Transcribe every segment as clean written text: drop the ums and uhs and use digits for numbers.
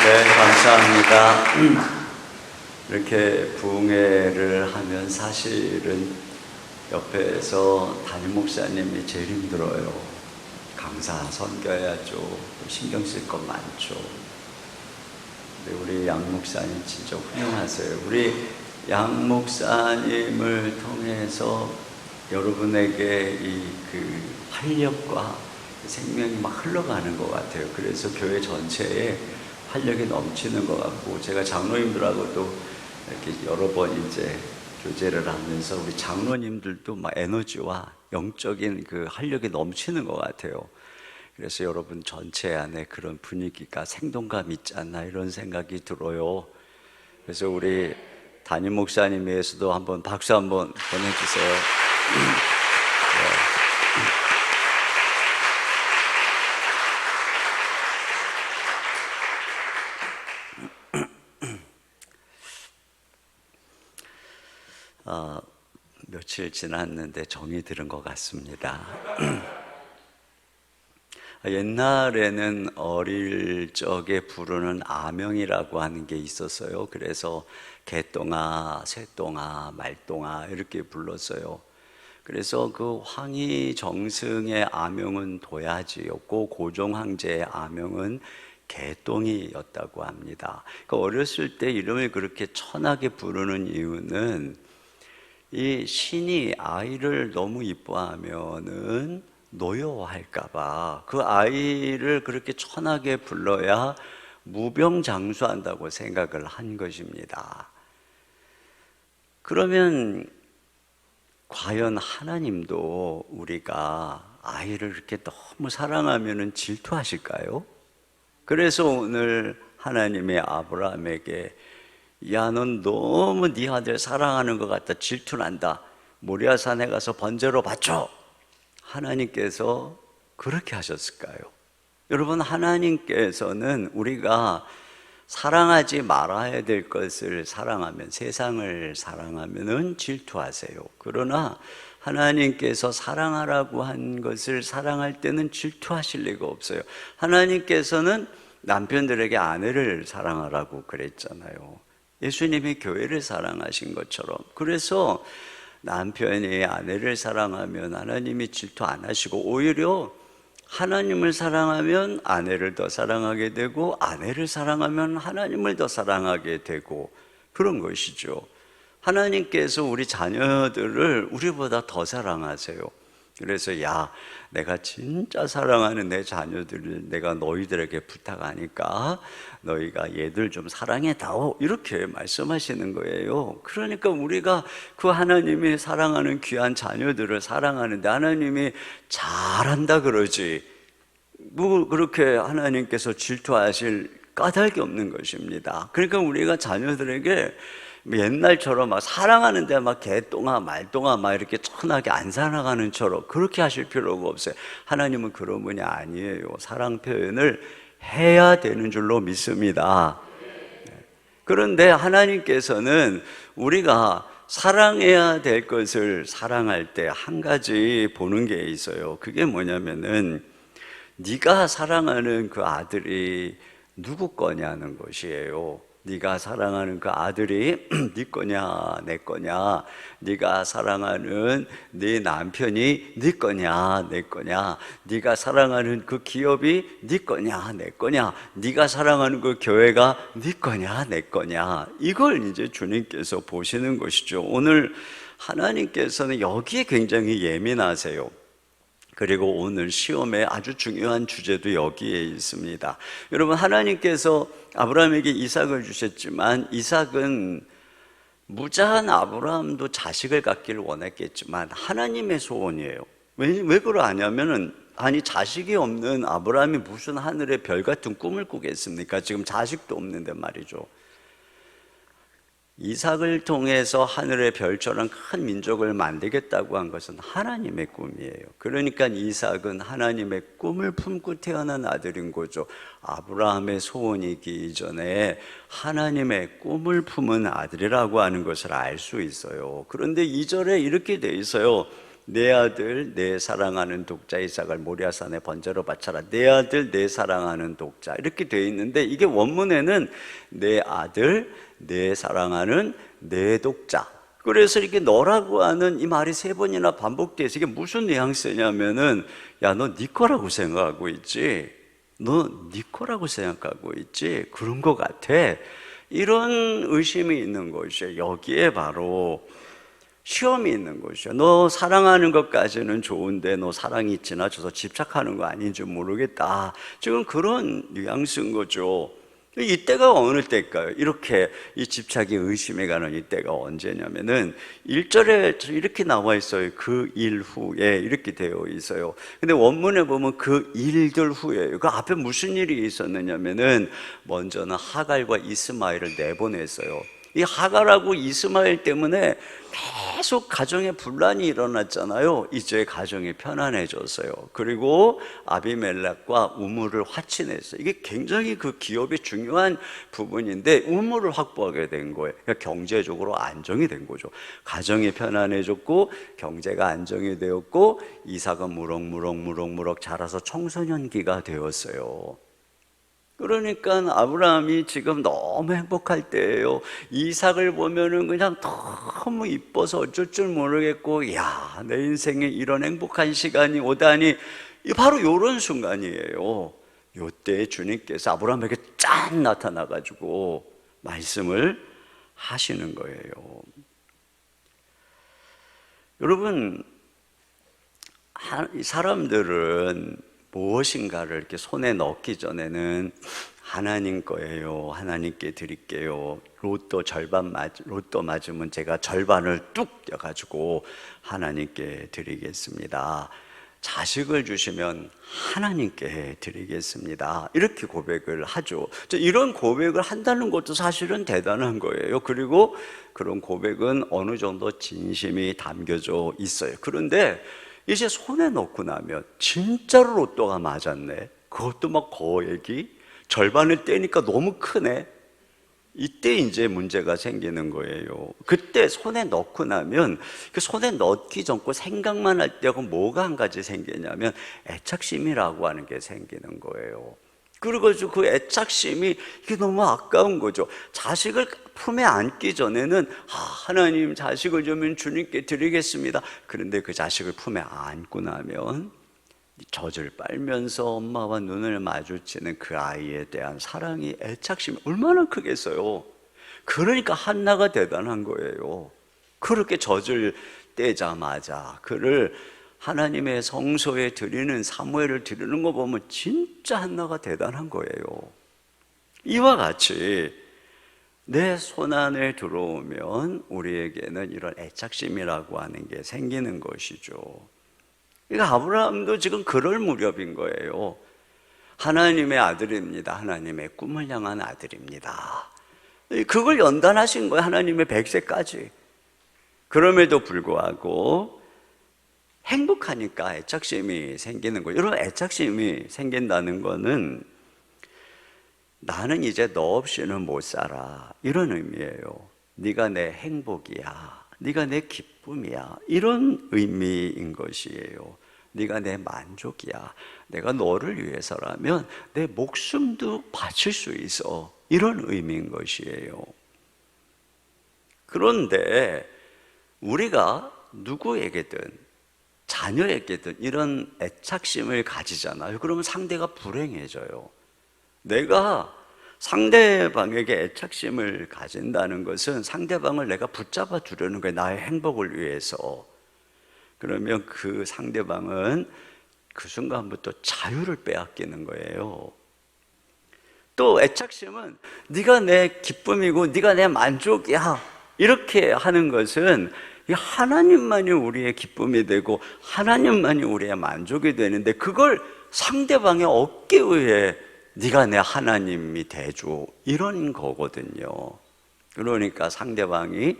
네, 감사합니다. 이렇게 부흥회를 하면 사실은 옆에서 담임 목사님이 제일 힘들어요. 강사 섬겨야죠. 신경 쓸 것 많죠. 근데 우리 양 목사님 진짜 훌륭하세요. 우리 양 목사님을 통해서 여러분에게 그 활력과 생명이 막 흘러가는 것 같아요. 그래서 교회 전체에 활력이 넘치는 것 같고, 제가 장로님들하고도 이렇게 여러 번 이제 교제를 하면서 우리 장로님들도 막 에너지와 영적인 그 활력이 넘치는 것 같아요. 그래서 여러분 전체 안에 그런 분위기가 생동감 있지 않나 이런 생각이 들어요. 그래서 우리 담임 목사님 위해서도 한번 박수 한번 보내주세요. 며칠 지났는데 정이 들은 것 같습니다. 옛날에는 어릴 적에 부르는 아명이라고 하는 게 있었어요. 그래서 개똥아, 새똥아, 말똥아 이렇게 불렀어요. 그래서 그 황희정승의 아명은 도야지였고 고종황제의 아명은 개똥이였다고 합니다. 그러니까 어렸을 때 이름을 그렇게 천하게 부르는 이유는 이 신이 아이를 너무 이뻐하면은 노여워할까봐 그 아이를 그렇게 천하게 불러야 무병장수한다고 생각을 한 것입니다. 그러면 과연 하나님도 우리가 아이를 이렇게 너무 사랑하면은 질투하실까요? 그래서 오늘 하나님의 아브라함에게 야, 넌 너무 네 아들 사랑하는 것 같다, 질투난다, 모리아산에 가서 번제로 바쳐. 하나님께서 그렇게 하셨을까요? 여러분, 하나님께서는 우리가 사랑하지 말아야 될 것을 사랑하면, 세상을 사랑하면은 질투하세요. 그러나 하나님께서 사랑하라고 한 것을 사랑할 때는 질투하실 리가 없어요. 하나님께서는 남편들에게 아내를 사랑하라고 그랬잖아요. 예수님이 교회를 사랑하신 것처럼. 그래서 남편이 아내를 사랑하면 하나님이 질투 안 하시고, 오히려 하나님을 사랑하면 아내를 더 사랑하게 되고, 아내를 사랑하면 하나님을 더 사랑하게 되고, 그런 것이죠. 하나님께서 우리 자녀들을 우리보다 더 사랑하세요. 그래서 야, 내가 진짜 사랑하는 내 자녀들을 내가 너희들에게 부탁하니까 너희가 얘들 좀 사랑해다오, 이렇게 말씀하시는 거예요. 그러니까 우리가 그 하나님이 사랑하는 귀한 자녀들을 사랑하는데 하나님이 잘한다 그러지 뭐 그렇게 하나님께서 질투하실 까닭이 없는 것입니다. 그러니까 우리가 자녀들에게 옛날처럼 막 사랑하는데 막 개똥아 말똥아 막 이렇게 천하게 안 살아가는 처럼 그렇게 하실 필요가 없어요. 하나님은 그런 분이 아니에요. 사랑 표현을 해야 되는 줄로 믿습니다. 그런데 하나님께서는 우리가 사랑해야 될 것을 사랑할 때 한 가지 보는 게 있어요. 그게 뭐냐면은 네가 사랑하는 그 아들이 누구 거냐는 것이에요. 네가 사랑하는 그 아들이 네 거냐 내 거냐, 네가 사랑하는 네 남편이 네 거냐 내 거냐, 네가 사랑하는 그 기업이 네 거냐 내 거냐, 네가 사랑하는 그 교회가 네 거냐 내 거냐, 이걸 이제 주님께서 보시는 것이죠. 오늘 하나님께서는 여기에 굉장히 예민하세요. 그리고 오늘 시험의 아주 중요한 주제도 여기에 있습니다. 여러분, 하나님께서 아브라함에게 이삭을 주셨지만 이삭은 무자한 아브라함도 자식을 갖기를 원했겠지만 하나님의 소원이에요. 왜 그러냐면은 아니 자식이 없는 아브라함이 무슨 하늘의 별 같은 꿈을 꾸겠습니까? 지금 자식도 없는데 말이죠. 이삭을 통해서 하늘의 별처럼 큰 민족을 만들겠다고 한 것은 하나님의 꿈이에요. 그러니까 이삭은 하나님의 꿈을 품고 태어난 아들인 거죠. 아브라함의 소원이기 이전에 하나님의 꿈을 품은 아들이라고 하는 것을 알 수 있어요. 그런데 2절에 이렇게 돼 있어요. 내 아들 내 사랑하는 독자 이삭을 모리아산에 번제로 바쳐라. 내 아들 내 사랑하는 독자 이렇게 되어 있는데, 이게 원문에는 내 아들 내 사랑하는 내 독자, 그래서 이렇게 너라고 하는 이 말이 3번이나 반복돼서 이게 무슨 뉘앙스냐면은, 야, 너 네 거라고 생각하고 있지? 너 네 거라고 생각하고 있지? 그런 것 같아. 이런 의심이 있는 것이에요. 여기에 바로 시험이 있는 것이죠. 너 사랑하는 것까지는 좋은데 너 사랑이 지나쳐서 집착하는 거 아닌지 모르겠다. 지금 그런 뉘앙스인 거죠. 이때가 어느 때일까요? 이렇게 이 집착이 의심에 가는 이때가 언제냐면은 1절에 이렇게 나와 있어요. 그 일 후에 이렇게 되어 있어요. 근데 원문에 보면 그 일들 후에, 그 앞에 무슨 일이 있었느냐면은 먼저는 하갈과 이스마엘을 내보냈어요. 이 하갈하고 이스마엘 때문에 계속 가정에 분란이 일어났잖아요. 이제 가정이 편안해졌어요. 그리고 아비멜렉과 우물을 화친했어요. 이게 굉장히 그 기업의 중요한 부분인데 우물을 확보하게 된 거예요. 그러니까 경제적으로 안정이 된 거죠. 가정이 편안해졌고 경제가 안정이 되었고 이삭은 무럭무럭 자라서 청소년기가 되었어요. 그러니까 아브라함이 지금 너무 행복할 때예요. 이삭을 보면은 그냥 너무 이뻐서 어쩔 줄 모르겠고, 야, 내 인생에 이런 행복한 시간이 오다니. 바로 이런 순간이에요. 요때 주님께서 아브라함에게 짠 나타나가지고 말씀을 하시는 거예요. 여러분, 사람들은 무엇인가를 이렇게 손에 넣기 전에는 하나님 거예요. 하나님께 드릴게요. 로또 맞으면 제가 절반을 뚝 떼가지고 하나님께 드리겠습니다. 자식을 주시면 하나님께 드리겠습니다. 이렇게 고백을 하죠. 이런 고백을 한다는 것도 사실은 대단한 거예요. 그리고 그런 고백은 어느 정도 진심이 담겨져 있어요. 그런데 이제 손에 넣고 나면 진짜로 로또가 맞았네. 그것도 막 거액이 절반을 떼니까 너무 크네. 이때 이제 문제가 생기는 거예요. 그때 손에 넣고 나면 그 손에 넣기 전고 생각만 할 때하고 뭐가 한 가지 생기냐면 애착심이라고 하는 게 생기는 거예요. 그리고 그 애착심이 이게 너무 아까운 거죠. 자식을 품에 안기 전에는 하나님 자식을 주면 주님께 드리겠습니다. 그런데 그 자식을 품에 안고 나면 젖을 빨면서 엄마와 눈을 마주치는 그 아이에 대한 사랑이, 애착심이 얼마나 크겠어요. 그러니까 한나가 대단한 거예요. 그렇게 젖을 떼자마자 그를 하나님의 성소에 드리는, 사무엘을 드리는 거 보면 진짜 한나가 대단한 거예요. 이와 같이 내 손안에 들어오면 우리에게는 이런 애착심이라고 하는 게 생기는 것이죠. 그러니까 아브라함도 지금 그럴 무렵인 거예요. 하나님의 아들입니다. 하나님의 꿈을 향한 아들입니다. 그걸 연단하신 거예요. 하나님의 백세까지. 그럼에도 불구하고 행복하니까 애착심이 생기는 거예요. 이런 애착심이 생긴다는 거는 나는 이제 너 없이는 못 살아, 이런 의미예요. 네가 내 행복이야, 네가 내 기쁨이야, 이런 의미인 것이에요. 네가 내 만족이야, 내가 너를 위해서라면 내 목숨도 바칠 수 있어, 이런 의미인 것이에요. 그런데 우리가 누구에게든 자녀에게든 이런 애착심을 가지잖아요. 그러면 상대가 불행해져요. 내가 상대방에게 애착심을 가진다는 것은 상대방을 내가 붙잡아 두려는 거예요. 나의 행복을 위해서. 그러면 그 상대방은 그 순간부터 자유를 빼앗기는 거예요. 또 애착심은 네가 내 기쁨이고 네가 내 만족이야, 이렇게 하는 것은 하나님만이 우리의 기쁨이 되고 하나님만이 우리의 만족이 되는데, 그걸 상대방의 얻기 위해 네가 내 하나님이 되줘, 이런 거거든요. 그러니까 상대방이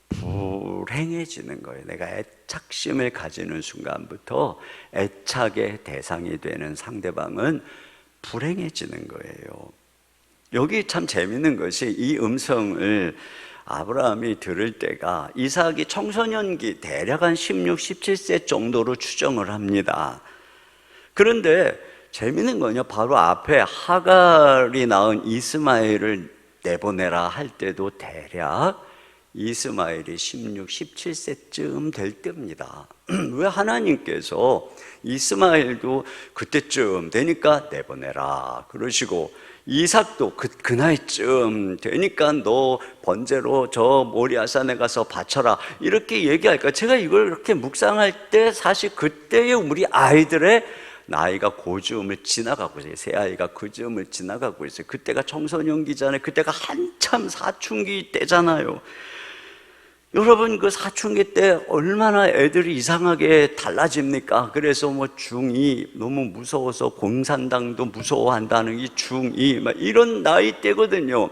불행해지는 거예요. 내가 애착심을 가지는 순간부터 애착의 대상이 되는 상대방은 불행해지는 거예요. 여기 참 재밌는 것이 이 음성을 아브라함이 들을 때가 이삭이 청소년기 대략 한 16, 17세 정도로 추정을 합니다. 그런데 재미있는 건요, 바로 앞에 하갈이 낳은 이스마엘을 내보내라 할 때도 대략 이스마엘이 16, 17세쯤 될 때입니다. 왜 하나님께서 이스마엘도 그때쯤 되니까 내보내라 그러시고, 이삭도 그 나이쯤 되니까 너 번제로 저 모리아산에 가서 바쳐라 이렇게 얘기할까? 제가 이걸 이렇게 묵상할 때 사실 그때의 우리 아이들의 나이가 고즈음을 지나가고 있어요. 새 아이가 고즈음을 지나가고 있어요. 그때가 청소년기잖아요. 그때가 한참 사춘기 때잖아요. 여러분, 그 사춘기 때 얼마나 애들이 이상하게 달라집니까? 그래서 뭐 중2 너무 무서워서 공산당도 무서워한다는 이 중2 막 이런 나이 때거든요.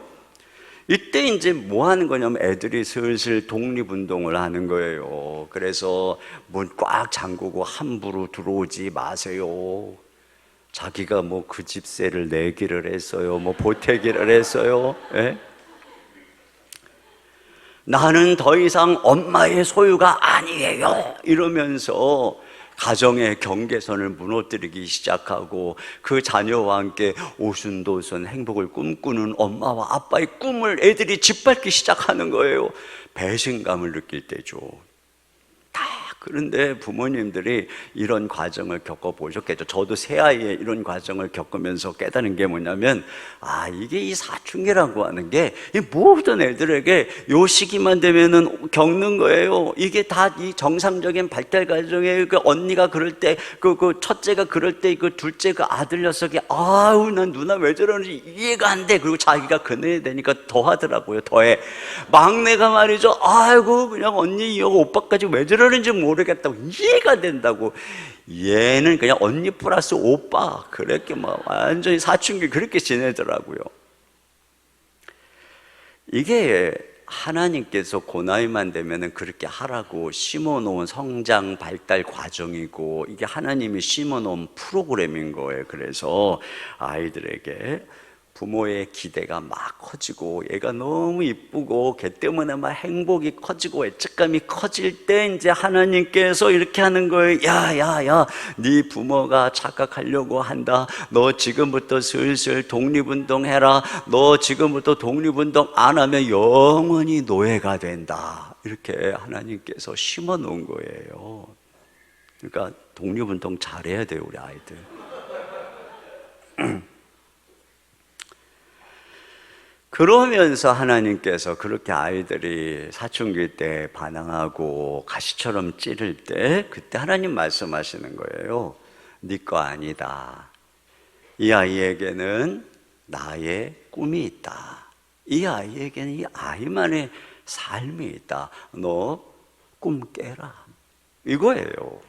이때 이제 뭐 하는 거냐면 애들이 슬슬 독립운동을 하는 거예요. 그래서 문 꽉 잠그고 함부로 들어오지 마세요. 자기가 뭐 그 집세를 내기를 했어요. 뭐 보태기를 했어요. 예? 나는 더 이상 엄마의 소유가 아니에요 이러면서 가정의 경계선을 무너뜨리기 시작하고, 그 자녀와 함께 오순도순 행복을 꿈꾸는 엄마와 아빠의 꿈을 애들이 짓밟기 시작하는 거예요. 배신감을 느낄 때죠. 그런데 부모님들이 이런 과정을 겪어보셨겠죠. 저도 새아이의 이런 과정을 겪으면서 깨달은 게 뭐냐면, 이게 이 사춘기라고 하는 게 모든 애들에게 요 시기만 되면은 겪는 거예요. 이게 다 이 정상적인 발달 과정에, 그 언니가 그럴 때, 그 첫째가 그럴 때, 그 둘째 그 아들 녀석이 난 누나 왜 저러는지 이해가 안 돼. 그리고 자기가 그네 되니까 더 하더라고요. 더해. 막내가 말이죠. 그냥 언니 이거 오빠까지 왜 저러는지 모르겠다고, 이해가 된다고. 얘는 그냥 언니 플러스 오빠, 그렇게 막 완전히 사춘기 그렇게 지내더라고요. 이게 하나님께서 그 나이만 되면은 그렇게 하라고 심어놓은 성장 발달 과정이고, 이게 하나님이 심어놓은 프로그램인 거예요. 그래서 아이들에게 부모의 기대가 막 커지고, 얘가 너무 이쁘고 걔 때문에 막 행복이 커지고 애착감이 커질 때 이제 하나님께서 이렇게 하는 거예요. 야, 네 부모가 착각하려고 한다. 너 지금부터 슬슬 독립운동 해라. 너 지금부터 독립운동 안 하면 영원히 노예가 된다. 이렇게 하나님께서 심어 놓은 거예요. 그러니까 독립운동 잘해야 돼요, 우리 아이들. 그러면서 하나님께서 그렇게 아이들이 사춘기 때 반항하고 가시처럼 찌를 때, 그때 하나님 말씀하시는 거예요. 네 거 아니다. 이 아이에게는 나의 꿈이 있다. 이 아이에게는 이 아이만의 삶이 있다. 너 꿈 깨라. 이거예요.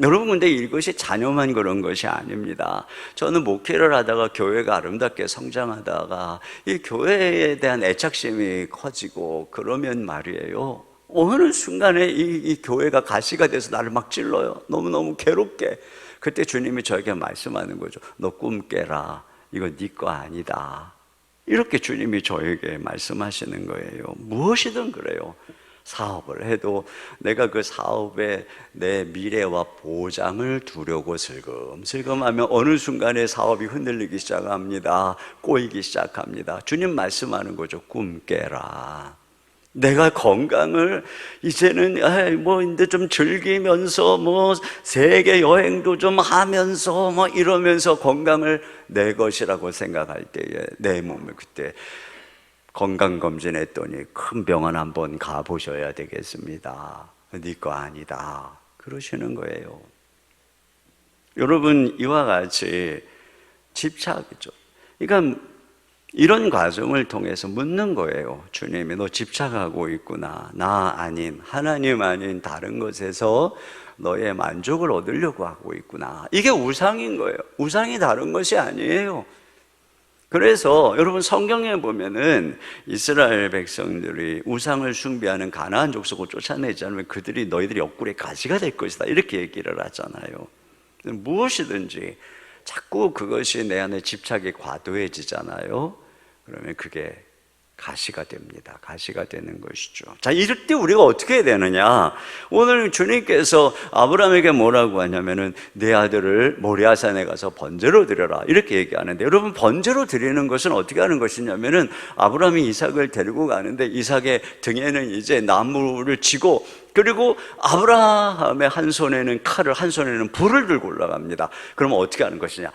여러분, 근데 이것이 자녀만 그런 것이 아닙니다. 저는 목회를 하다가 교회가 아름답게 성장하다가 이 교회에 대한 애착심이 커지고, 그러면 말이에요, 어느 순간에 이 교회가 가시가 돼서 나를 막 찔러요. 너무너무 괴롭게. 그때 주님이 저에게 말씀하는 거죠. 너 꿈 깨라. 이거 네 거 아니다. 이렇게 주님이 저에게 말씀하시는 거예요. 무엇이든 그래요. 사업을 해도 내가 그 사업에 내 미래와 보장을 두려고 슬금슬금 하면 어느 순간에 사업이 흔들리기 시작합니다. 꼬이기 시작합니다. 주님 말씀하는 거죠. 꿈 깨라. 내가 건강을 이제는 뭐 이제 좀 즐기면서 뭐 세계 여행도 좀 하면서 뭐 이러면서 건강을 내 것이라고 생각할 때에 내 몸을 그때 건강검진했더니 큰 병원 한번 가보셔야 되겠습니다. 네 거 아니다. 그러시는 거예요. 여러분, 이와 같이 집착이죠. 그러니까 이런 과정을 통해서 묻는 거예요. 주님이 너 집착하고 있구나. 나 아닌, 하나님 아닌 다른 것에서 너의 만족을 얻으려고 하고 있구나. 이게 우상인 거예요. 우상이 다른 것이 아니에요. 그래서 여러분, 성경에 보면은 이스라엘 백성들이 우상을 숭배하는 가나안 족속을 쫓아내지 않으면 그들이 너희들이 옆구리에 가시가 될 것이다, 이렇게 얘기를 하잖아요. 무엇이든지 자꾸 그것이 내 안에 집착이 과도해지잖아요. 그러면 그게 가시가 됩니다. 가시가 되는 것이죠. 자, 이럴 때 우리가 어떻게 해야 되느냐? 오늘 주님께서 아브라함에게 뭐라고 하냐면은 내 아들을 모리아산에 가서 번제로 드려라 이렇게 얘기하는데, 여러분 번제로 드리는 것은 어떻게 하는 것이냐면은 아브라함이 이삭을 데리고 가는데 이삭의 등에는 이제 나무를 쥐고, 그리고 아브라함의 한 손에는 칼을, 한 손에는 불을 들고 올라갑니다. 그러면 어떻게 하는 것이냐?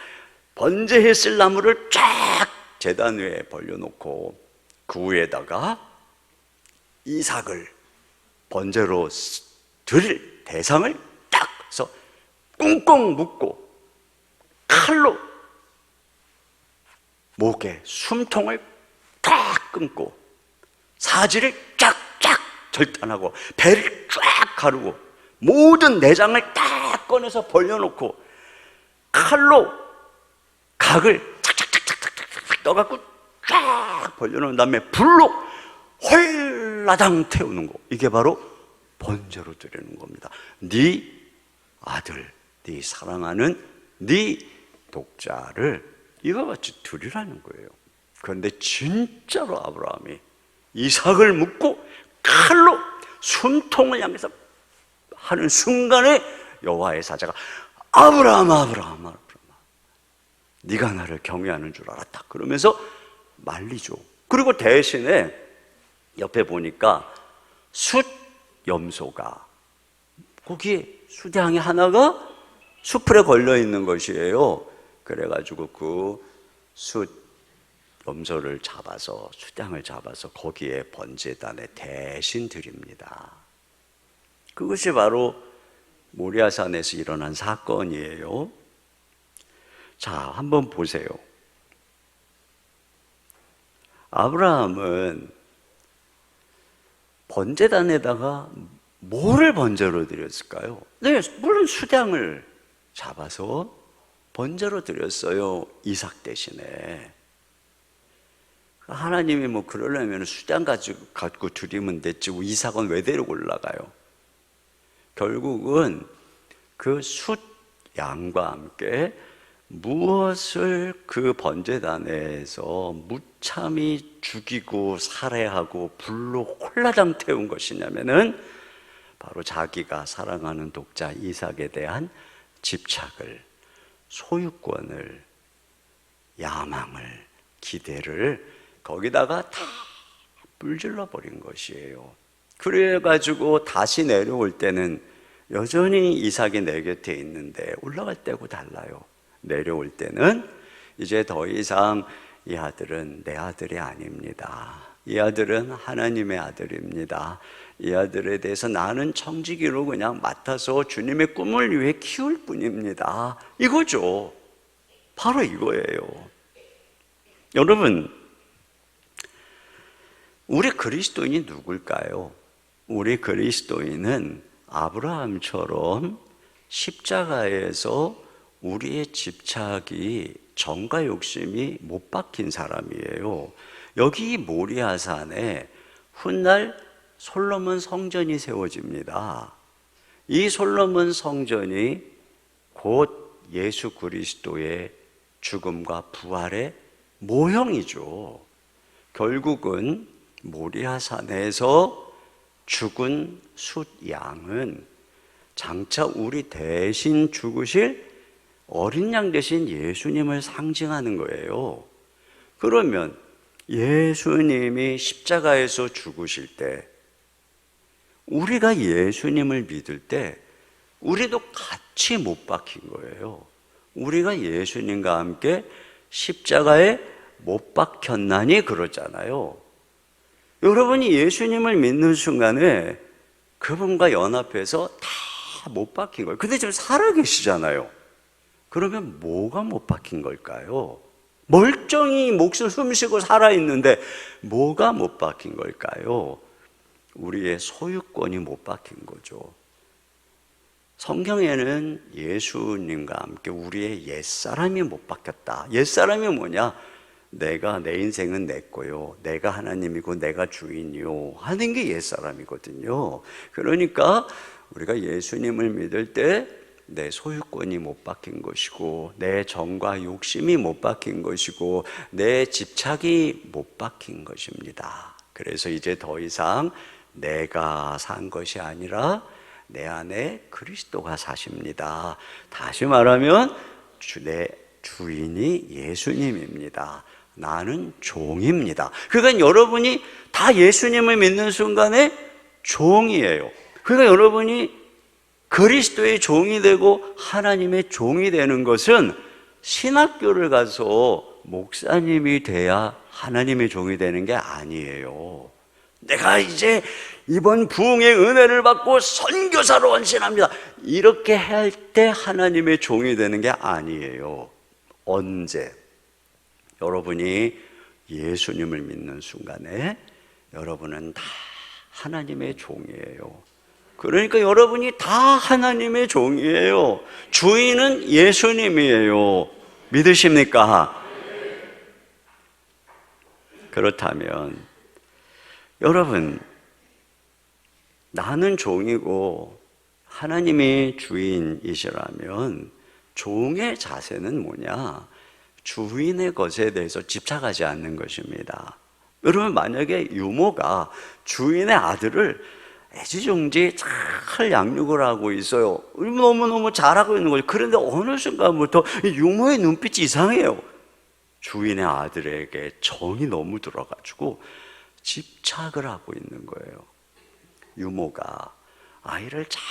번제에 쓸 나무를 쫙 제단 위에 벌려놓고 그 위에다가 이삭을 번제로 드릴 대상을 딱 해서 꽁꽁 묶고 칼로 목에 숨통을 딱 끊고 사지를 쫙쫙 절단하고 배를 쫙 가르고 모든 내장을 딱 꺼내서 벌려놓고 칼로 각을 착착착착착착 떠갖고 쫙 벌려놓은 다음에 불로 홀라당 태우는 거, 이게 바로 번제로 드리는 겁니다. 네 아들, 네 사랑하는 네 독자를 이와 같이 드리라는 거예요. 그런데 진짜로 아브라함이 이삭을 묶고 칼로 숨통을 향해서 하는 순간에 여호와의 사자가 아브라함, 아브라함, 아브라함, 네가 나를 경외하는 줄 알았다 그러면서 말리죠. 그리고 대신에 옆에 보니까 숫 염소가, 거기에 수량이 하나가 수풀에 걸려 있는 것이에요. 그래가지고 그 숫 염소를 잡아서, 수량을 잡아서 거기에 번제단에 대신 드립니다. 그것이 바로 모리아산에서 일어난 사건이에요. 자, 한번 보세요. 아브라함은 번제단에다가 뭐를 번제로 드렸을까요? 네, 물론 수량을 잡아서 번제로 드렸어요. 이삭 대신에. 하나님이 뭐 그러려면 수량 갖고 드리면 됐지 이삭은 왜 데리고 올라가요? 결국은 그 숫 양과 함께 무엇을 그 번제단에서 무참히 죽이고 살해하고 불로 홀라당 태운 것이냐면은 바로 자기가 사랑하는 독자 이삭에 대한 집착을, 소유권을, 야망을, 기대를 거기다가 다 불질러 버린 것이에요. 그래가지고 다시 내려올 때는 여전히 이삭이 내 곁에 있는데 올라갈 때고 달라요. 내려올 때는 이제 더 이상 이 아들은 내 아들이 아닙니다. 이 아들은 하나님의 아들입니다. 이 아들에 대해서 나는 청지기로 그냥 맡아서 주님의 꿈을 위해 키울 뿐입니다. 이거죠. 바로 이거예요. 여러분, 우리 그리스도인이 누굴까요? 우리 그리스도인은 아브라함처럼 십자가에서 우리의 집착이, 정과 욕심이 못 박힌 사람이에요. 여기 모리아산에 훗날 솔로몬 성전이 세워집니다. 이 솔로몬 성전이 곧 예수 그리스도의 죽음과 부활의 모형이죠. 결국은 모리아산에서 죽은 숫 양은 장차 우리 대신 죽으실 어린 양 대신 예수님을 상징하는 거예요. 그러면 예수님이 십자가에서 죽으실 때, 우리가 예수님을 믿을 때 우리도 같이 못 박힌 거예요. 우리가 예수님과 함께 십자가에 못 박혔나니 그러잖아요. 여러분이 예수님을 믿는 순간에 그분과 연합해서 다 못 박힌 거예요. 근데 지금 살아계시잖아요. 그러면 뭐가 못 박힌 걸까요? 멀쩡히 목숨 숨쉬고 살아있는데 뭐가 못 박힌 걸까요? 우리의 소유권이 못 박힌 거죠. 성경에는 예수님과 함께 우리의 옛사람이 못 박혔다. 옛사람이 뭐냐? 내 인생은 내 거요, 내가 하나님이고 내가 주인이요 하는 게 옛사람이거든요. 그러니까 우리가 예수님을 믿을 때 내 소유권이 못 바뀐 것이고, 내 정과 욕심이 못 바뀐 것이고, 내 집착이 못 바뀐 것입니다. 그래서 이제 더 이상 내가 산 것이 아니라 내 안에 그리스도가 사십니다. 다시 말하면 내 주인이 예수님입니다. 나는 종입니다. 그러니까 여러분이 다 예수님을 믿는 순간에 종이에요. 그러니까 여러분이 그리스도의 종이 되고 하나님의 종이 되는 것은 신학교를 가서 목사님이 돼야 하나님의 종이 되는 게 아니에요. 내가 이제 이번 부흥의 은혜를 받고 선교사로 헌신합니다, 이렇게 할 때 하나님의 종이 되는 게 아니에요. 언제? 여러분이 예수님을 믿는 순간에 여러분은 다 하나님의 종이에요. 그러니까 여러분이 다 하나님의 종이에요. 주인은 예수님이에요. 믿으십니까? 그렇다면 여러분, 나는 종이고 하나님이 주인이시라면 종의 자세는 뭐냐? 주인의 것에 대해서 집착하지 않는 것입니다. 여러분, 만약에 유모가 주인의 아들을 애지중지 잘 양육을 하고 있어요. 너무너무 잘하고 있는 거죠. 그런데 어느 순간부터 유모의 눈빛이 이상해요. 주인의 아들에게 정이 너무 들어가지고 집착을 하고 있는 거예요. 유모가 아이를 잘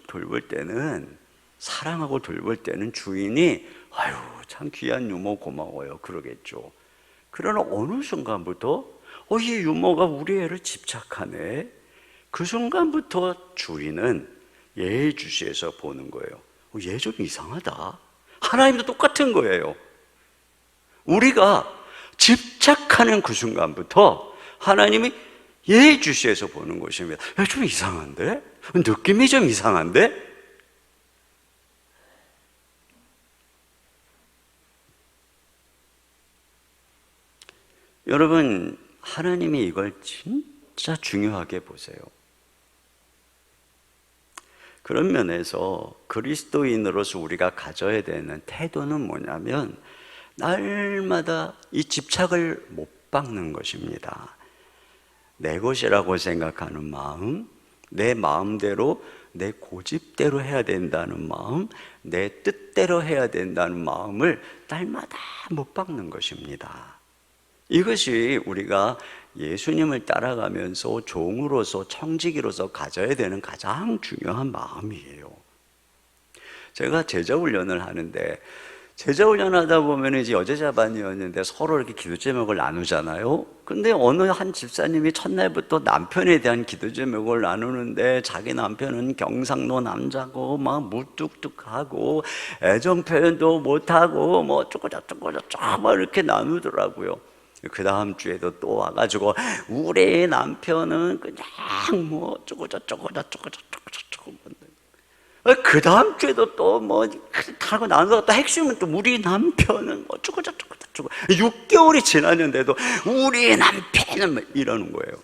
돌볼 때는, 사랑하고 돌볼 때는 주인이 아유 참 귀한 유모 고마워요 그러겠죠. 그러나 어느 순간부터 이 유모가 우리 애를 집착하네, 그 순간부터 주인은 예의주시해서 보는 거예요. 얘 좀 이상하다. 하나님도 똑같은 거예요. 우리가 집착하는 그 순간부터 하나님이 예의주시해서 보는 것입니다. 야, 좀 이상한데? 느낌이 좀 이상한데? 여러분, 하나님이 이걸 진짜 중요하게 보세요. 그런 면에서 그리스도인으로서 우리가 가져야 되는 태도는 뭐냐면, 날마다 이 집착을 못 박는 것입니다. 내 것이라고 생각하는 마음, 내 마음대로, 내 고집대로 해야 된다는 마음, 내 뜻대로 해야 된다는 마음을 날마다 못 박는 것입니다. 이것이 우리가 예수님을 따라가면서 종으로서, 청지기로서 가져야 되는 가장 중요한 마음이에요. 제가 제자훈련을 하는데, 제자훈련 하다 보면 이제 여제자반이었는데 서로 이렇게 기도 제목을 나누잖아요. 근데 어느 한 집사님이 첫날부터 남편에 대한 기도 제목을 나누는데, 자기 남편은 경상도 남자고 막 무뚝뚝하고 애정 표현도 못하고 뭐 쪼꼬저쪼 막 이렇게 나누더라고요. 그 다음 주에도 또 와가지고 우리 남편은 그냥 뭐 쪼꼬저쪼 그 다음 주에도 또 뭐 하고 나서 또 핵심은 또 우리 남편은 뭐 쪼꼬저쪼 6개월이 지났는데도 우리 남편은 뭐 이러는 거예요.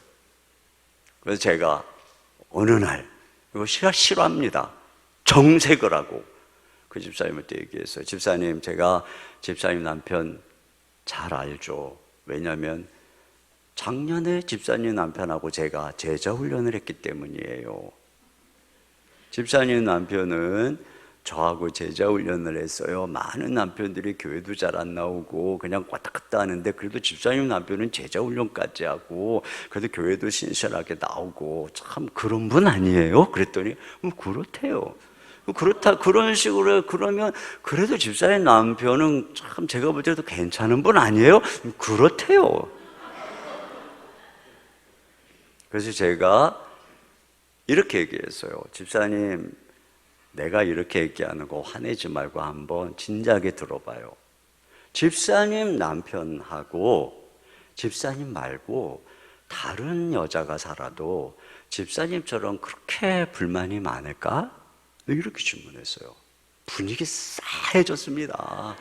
그래서 제가 어느 날 이거 싫어합니다. 정색을 하고 그 집사님한테 얘기했어요. 집사님, 제가 집사님 남편 잘 알죠. 왜냐하면 작년에 집사님 남편하고 제가 제자훈련을 했기 때문이에요. 집사님 남편은 저하고 제자훈련을 했어요. 많은 남편들이 교회도 잘 안 나오고 그냥 왔다 갔다 하는데, 그래도 집사님 남편은 제자훈련까지 하고 그래도 교회도 신실하게 나오고 참 그런 분 아니에요? 그랬더니 그렇대요. 그런 식으로. 그러면 그래도 집사님 남편은 참 제가 볼 때도 괜찮은 분 아니에요? 그렇대요. 그래서 제가 이렇게 얘기했어요. 집사님, 내가 이렇게 얘기하는 거 화내지 말고 한번 진지하게 들어봐요. 집사님 남편하고 집사님 말고 다른 여자가 살아도 집사님처럼 그렇게 불만이 많을까? 이렇게 질문했어요. 분위기 싸해졌습니다.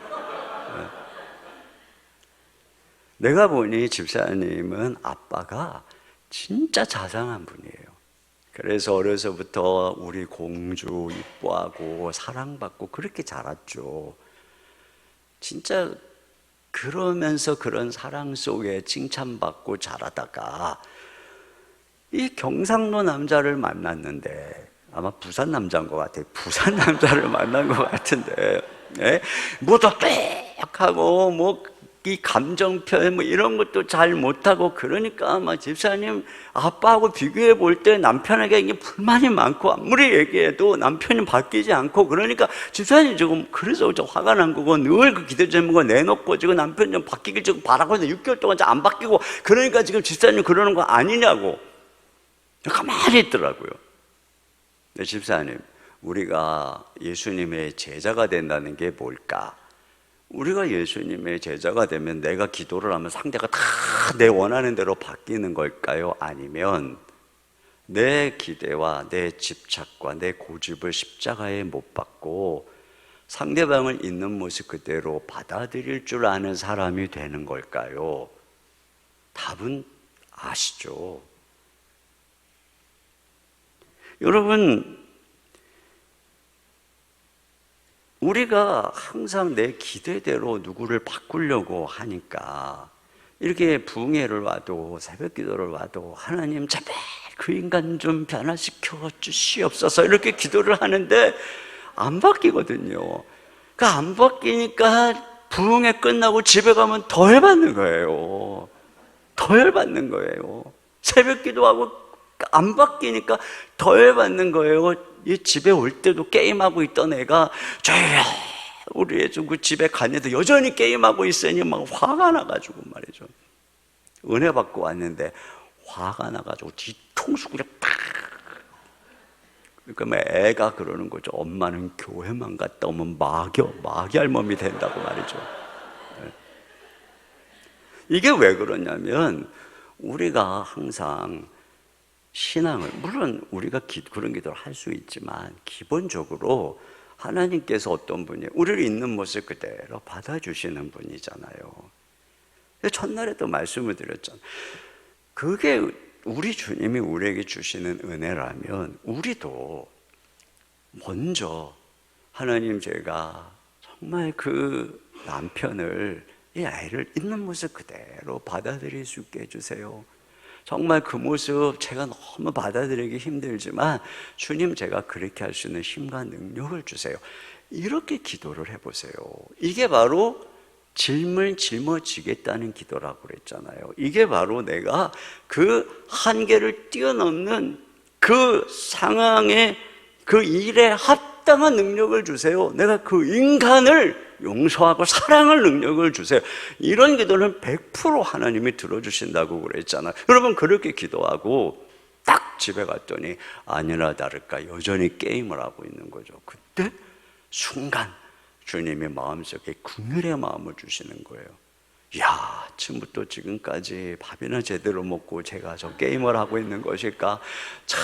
내가 보니 집사님은 아빠가 진짜 자상한 분이에요. 그래서 어려서부터 우리 공주 이뻐하고 사랑받고 그렇게 자랐죠. 진짜 그러면서 그런 사랑 속에 칭찬받고 자라다가 이 경상도 남자를 만났는데, 아마 부산 남자인 것 같아요. 부산 남자를 만난 것 같은데, 예? 뭐도 빽하고 뭐 이 감정 표현 뭐 이런 것도 잘 못하고, 그러니까 아마 집사님 아빠하고 비교해 볼 때 남편에게 이게 불만이 많고 아무리 얘기해도 남편이 바뀌지 않고, 그러니까 집사님 지금 그래서 저 화가 난 거고, 늘 그 기도 제목을 내놓고 지금 남편 좀 바뀌길 지금 바라고 있는데 6개월 동안 잘 안 바뀌고, 그러니까 지금 집사님 그러는 거 아니냐고 가만히 있더라고요. 네, 집사님, 우리가 예수님의 제자가 된다는 게 뭘까? 우리가 예수님의 제자가 되면 내가 기도를 하면 상대가 다 내 원하는 대로 바뀌는 걸까요? 아니면 내 기대와 내 집착과 내 고집을 십자가에 못 박고 상대방을 있는 모습 그대로 받아들일 줄 아는 사람이 되는 걸까요? 답은 아시죠? 여러분, 우리가 항상 내 기대대로 누구를 바꾸려고 하니까 이렇게 부흥회를 와도 새벽 기도를 와도 하나님 제발 그 인간 좀 변화시켜 주시옵소서 이렇게 기도를 하는데 안 바뀌거든요. 그러니까 안 바뀌니까 부흥회 끝나고 집에 가면 더 열받는 거예요. 더 열받는 거예요. 새벽 기도하고 안 바뀌니까 더 열받는 거예요. 이 집에 올 때도 게임하고 있던 애가 저야 우리 애 그 집에 가는데 여전히 게임하고 있으니 막 화가 나가지고 말이죠. 은혜 받고 왔는데 화가 나가지고 뒤통수 그냥 팍. 그러니까 뭐 애가 그러는 거죠. 엄마는 교회만 갔다 오면 마귀 할멈이 된다고 말이죠. 이게 왜 그러냐면 우리가 항상 신앙을, 물론 우리가 그런 기도를 할 수 있지만 기본적으로 하나님께서 어떤 분이에요? 우리를 있는 모습 그대로 받아주시는 분이잖아요. 첫날에도 말씀을 드렸잖아요. 그게 우리 주님이 우리에게 주시는 은혜라면 우리도 먼저 하나님, 제가 정말 그 남편을, 이 아이를 있는 모습 그대로 받아들일 수 있게 해주세요. 정말 그 모습 제가 너무 받아들이기 힘들지만 주님, 제가 그렇게 할 수 있는 힘과 능력을 주세요. 이렇게 기도를 해보세요. 이게 바로 짊어지겠다는 기도라고 그랬잖아요. 이게 바로 내가 그 한계를 뛰어넘는 그 상황에, 그 일에 합당한 능력을 주세요. 내가 그 인간을 용서하고 사랑할 능력을 주세요. 이런 기도는 100% 하나님이 들어주신다고 그랬잖아요. 여러분, 그렇게 기도하고 딱 집에 갔더니 아니나 다를까 여전히 게임을 하고 있는 거죠. 그때 순간 주님이 마음속에 긍휼의 마음을 주시는 거예요. 야, 아침부터 지금까지 밥이나 제대로 먹고 제가 저 게임을 하고 있는 것일까? 참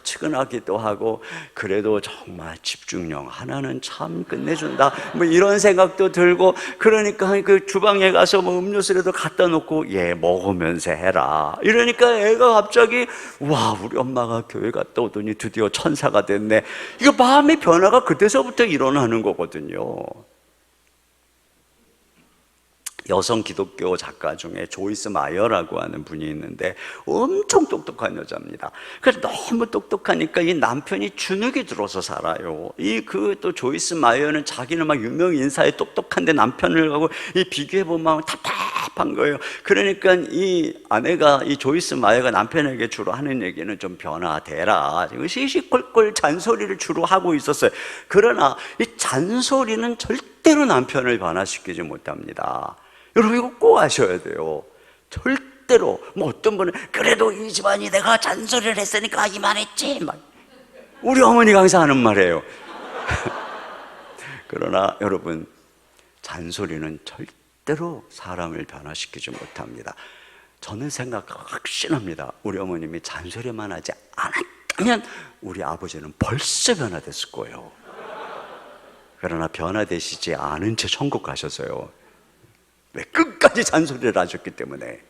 측은하기도 하고, 그래도 정말 집중력 하나는 참 끝내준다, 뭐 이런 생각도 들고, 그러니까 그 주방에 가서 뭐 음료수라도 갖다 놓고 얘 먹으면서 해라 이러니까 애가 갑자기 와, 우리 엄마가 교회 갔다 오더니 드디어 천사가 됐네. 이거 마음의 변화가 그때서부터 일어나는 거거든요. 여성 기독교 작가 중에 조이스 마이어라고 하는 분이 있는데 엄청 똑똑한 여자입니다. 그래서 너무 똑똑하니까 이 남편이 주눅이 들어서 살아요. 또 조이스 마이어는 자기는 막 유명 인사에 똑똑한데 남편을 하고 비교해 보면 답답한 거예요. 그러니까 이 아내가, 이 조이스 마이어가 남편에게 주로 하는 얘기는 좀 변화되라, 시시콜콜 잔소리를 주로 하고 있었어요. 그러나 이 잔소리는 절대로 남편을 변화시키지 못합니다. 여러분, 이거 꼭 아셔야 돼요. 절대로. 뭐 어떤 분은 그래도 이 집안이 내가 잔소리를 했으니까 이만했지, 우리 어머니가 항상 하는 말이에요. 그러나 여러분, 잔소리는 절대로 사람을 변화시키지 못합니다. 저는 확신합니다. 우리 어머님이 잔소리만 하지 않았다면 우리 아버지는 벌써 변화됐을 거예요. 그러나 변화되시지 않은 채 천국 가셨어요. 왜? 끝까지 잔소리를 하셨기 때문에.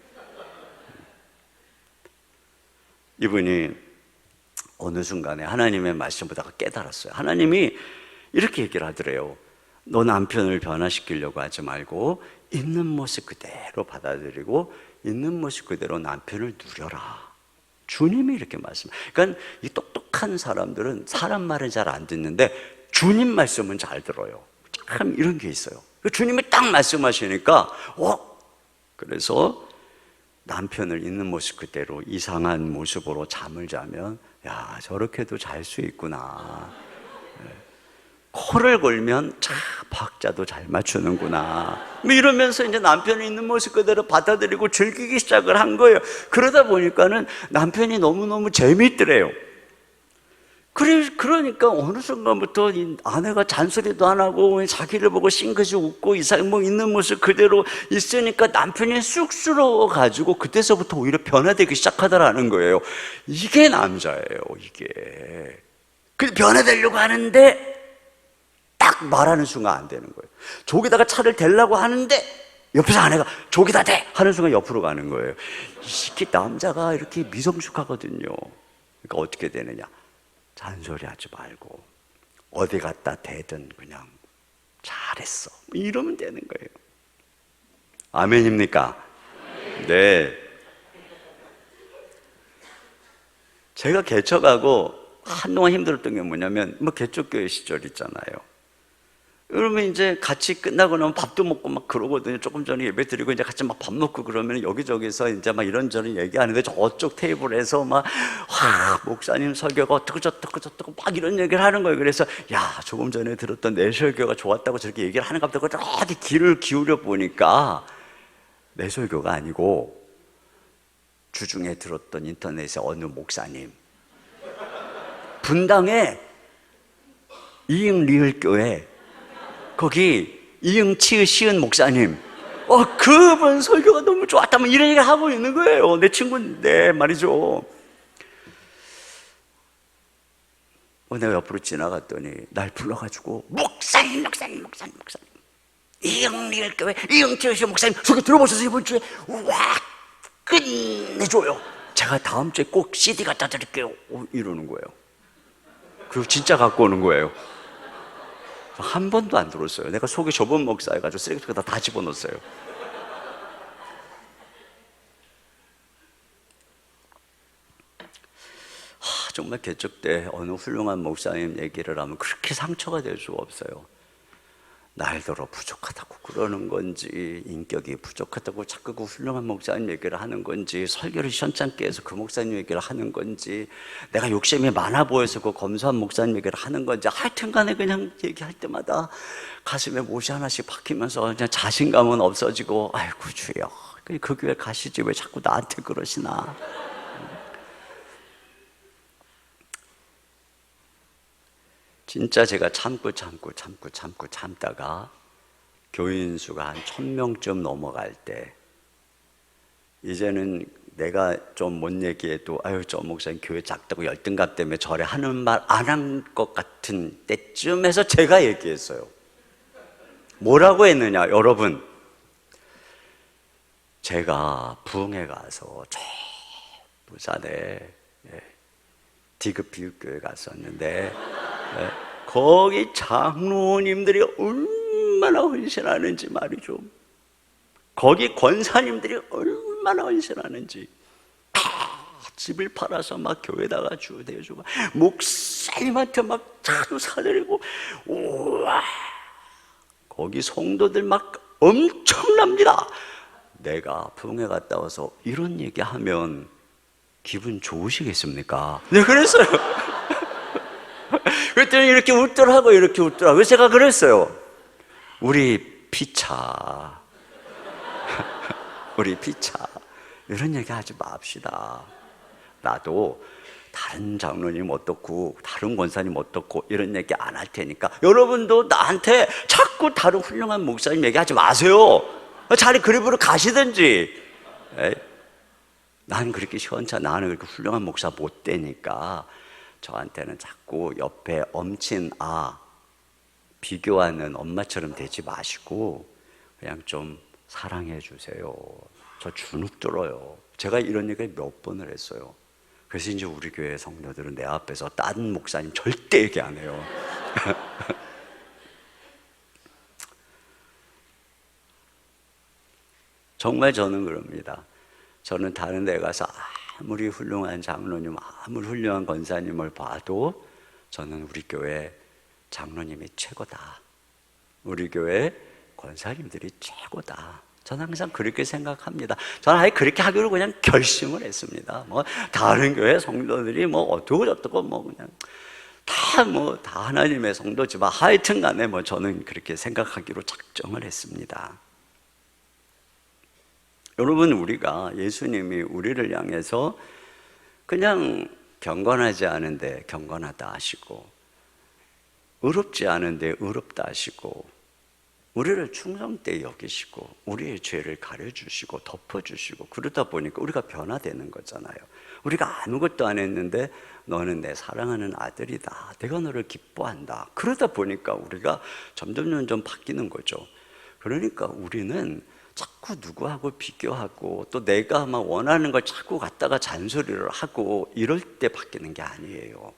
이분이 어느 순간에 하나님의 말씀 보다가 깨달았어요. 하나님이 이렇게 얘기를 하더래요. 너 남편을 변화시키려고 하지 말고 있는 모습 그대로 받아들이고 있는 모습 그대로 남편을 누려라. 주님이 이렇게 말씀해요. 그러니까 이 똑똑한 사람들은 사람 말을 잘 안 듣는데 주님 말씀은 잘 들어요. 참 이런 게 있어요. 주님이 딱 말씀하시니까 그래서 남편을 있는 모습 그대로 이상한 모습으로 잠을 자면 야, 저렇게도 잘 수 있구나. 코를 골면 참 박자도 잘 맞추는구나. 뭐 이러면서 이제 남편이 있는 모습 그대로 받아들이고 즐기기 시작을 한 거예요. 그러다 보니까는 남편이 너무너무 재미있더래요. 그러니까 어느 순간부터 이 아내가 잔소리도 안 하고 자기를 보고 싱긋이 웃고 이상 뭐 있는 모습 그대로 있으니까 남편이 쑥스러워 가지고 그때서부터 오히려 변화되기 시작하더라는 거예요. 이게 남자예요, 이게. 그 변화되려고 하는데 딱 말하는 순간 안 되는 거예요. 저기다가 차를 대려고 하는데 옆에서 아내가 저기다 대! 하는 순간 옆으로 가는 거예요. 이게 남자가 이렇게 미성숙하거든요. 그러니까 어떻게 되느냐? 잔소리하지 말고 어디 갖다 대든 그냥 잘했어 이러면 되는 거예요. 아멘입니까? 네. 제가 개척하고 한동안 힘들었던 게 뭐냐면 개척교회 시절 있잖아요. 그러면 이제 같이 끝나고 나면 밥도 먹고 막 그러거든요. 조금 전에 예배 드리고 이제 같이 막 밥 먹고 그러면 여기저기서 이제 막 이런저런 얘기하는데 저쪽 테이블에서 막 목사님 설교가 어떻고 저떻고 막 이런 얘기를 하는 거예요. 그래서 야, 조금 전에 들었던 내 설교가 좋았다고 저렇게 얘기를 하는가 보다. 어디 귀를 기울여 보니까 내 설교가 아니고 주중에 들었던 인터넷의 어느 목사님, 분당에 이응 리을교회 거기 이응 치읓 시은 목사님, 그분 설교가 너무 좋았다면 이런 얘기를 하고 있는 거예요. 내 친구인데 말이죠. 내가 옆으로 지나갔더니 날 불러가지고 목사님 이응 리을교회 이응 치읓 시은 목사님 설교 들어보셨어요? 이번 주에 와 끝내줘요. 제가 다음 주에 꼭 CD 갖다 드릴게요. 이러는 거예요. 그리고 진짜 갖고 오는 거예요. 한 번도 안 들었어요. 내가 속이 좁은 목사 해가지고 쓰레기통에다 다 집어넣었어요. 정말 개척 때 어느 훌륭한 목사님 얘기를 하면 그렇게 상처가 될 수가 없어요. 날더러 부족하다고 그러는 건지, 인격이 부족하다고 자꾸 그 훌륭한 목사님 얘기를 하는 건지, 설교를 시원찮게 해서 그 목사님 얘기를 하는 건지, 내가 욕심이 많아 보여서 그 검소한 목사님 얘기를 하는 건지, 하여튼 간에 그냥 얘기할 때마다 가슴에 못이 하나씩 박히면서 그냥 자신감은 없어지고, 아이고 주여, 그 교회 가시지 왜 자꾸 나한테 그러시나. 진짜 제가 참다가 교인 수가 한 1000명쯤 넘어갈 때, 이제는 내가 좀 못 얘기해도 아유 저 목사님 교회 작다고 열등감 때문에 절에 하는 말 안 한 것 같은 때쯤에서 제가 얘기했어요. 뭐라고 했느냐 여러분, 제가 부흥회 가서 저 부산에 디귿 비읍교회 갔었는데 거기 장로님들이 얼마나 헌신하는지 말이죠. 거기 권사님들이 얼마나 헌신하는지, 집을 팔아서 막 교회다가 주대주고 목사님한테 막 자주 사드리고, 우와, 거기 성도들 막 엄청납니다. 내가 부흥회 갔다 와서 이런 얘기하면 기분 좋으시겠습니까? 네, 그랬어요. 그랬더니 이렇게 웃더라고, 이렇게 웃더라고. 그래서 제가 그랬어요. 우리 피차, 우리 피차, 이런 얘기 하지 맙시다. 나도 다른 장로님 어떻고 다른 권사님 어떻고 이런 얘기 안 할 테니까 여러분도 나한테 자꾸 다른 훌륭한 목사님 얘기하지 마세요. 차라리 그립으로 가시든지. 난 그렇게 나는 그렇게 훌륭한 목사 못 되니까 저한테는 자꾸 옆에 엄친 비교하는 엄마처럼 되지 마시고 그냥 좀 사랑해 주세요. 저 주눅 들어요. 제가 이런 얘기를 몇 번을 했어요. 그래서 이제 우리 교회 성도들은 내 앞에서 딴 목사님 절대 얘기 안 해요. 정말 저는 그럽니다. 저는 다른 데 가서 아무리 훌륭한 장로님, 아무리 훌륭한 권사님을 봐도 저는 우리 교회 장로님이 최고다. 우리 교회 권사님들이 최고다. 저는 항상 그렇게 생각합니다. 저는 아예 그렇게 하기로 그냥 결심을 했습니다. 뭐 다른 교회 성도들이 뭐 어떻고 저떻고 뭐 그냥 다 하나님의 성도지만 하여튼 간에 뭐 저는 그렇게 생각하기로 작정을 했습니다. 여러분, 우리가 예수님이 우리를 향해서 그냥 경건하지 않은데 경건하다 하시고, 의롭지 않은데 의롭다 하시고, 우리를 충성되이 여기시고, 우리의 죄를 가려주시고 덮어주시고, 그러다 보니까 우리가 변화되는 거잖아요. 우리가 아무것도 안 했는데 너는 내 사랑하는 아들이다, 내가 너를 기뻐한다, 그러다 보니까 우리가 점점 바뀌는 거죠. 그러니까 우리는 자꾸 누구하고 비교하고 또 내가 막 원하는 걸 자꾸 갖다가 잔소리를 하고 이럴 때 바뀌는 게 아니에요.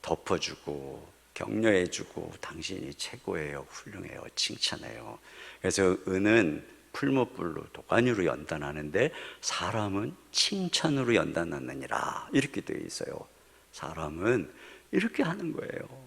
덮어주고 격려해주고 당신이 최고예요, 훌륭해요, 칭찬해요. 그래서 은은 풀무불로 도가니로 연단하는데 사람은 칭찬으로 연단하느니라, 이렇게 되어 있어요. 사람은 이렇게 하는 거예요.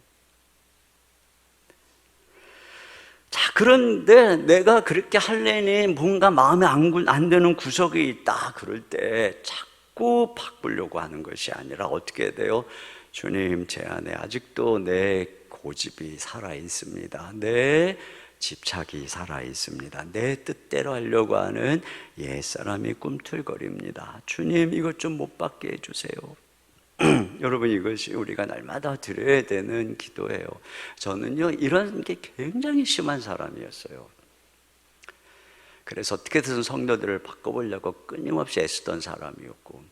자, 그런데 내가 그렇게 하려니 뭔가 마음에 안 드는 구석이 있다. 그럴 때 자꾸 바꾸려고 하는 것이 아니라 어떻게 돼요? 주님, 제 안에 아직도 내 고집이 살아있습니다. 내 집착이 살아있습니다. 내 뜻대로 하려고 하는 옛사람이 꿈틀거립니다. 주님, 이것 좀 못 받게 해주세요. 여러분, 이것이 우리가 날마다 드려야 되는 기도예요. 저는요, 이런 게 굉장히 심한 사람이었어요. 그래서 어떻게든 성도들을 바꿔보려고 끊임없이 애쓰던 사람이었고,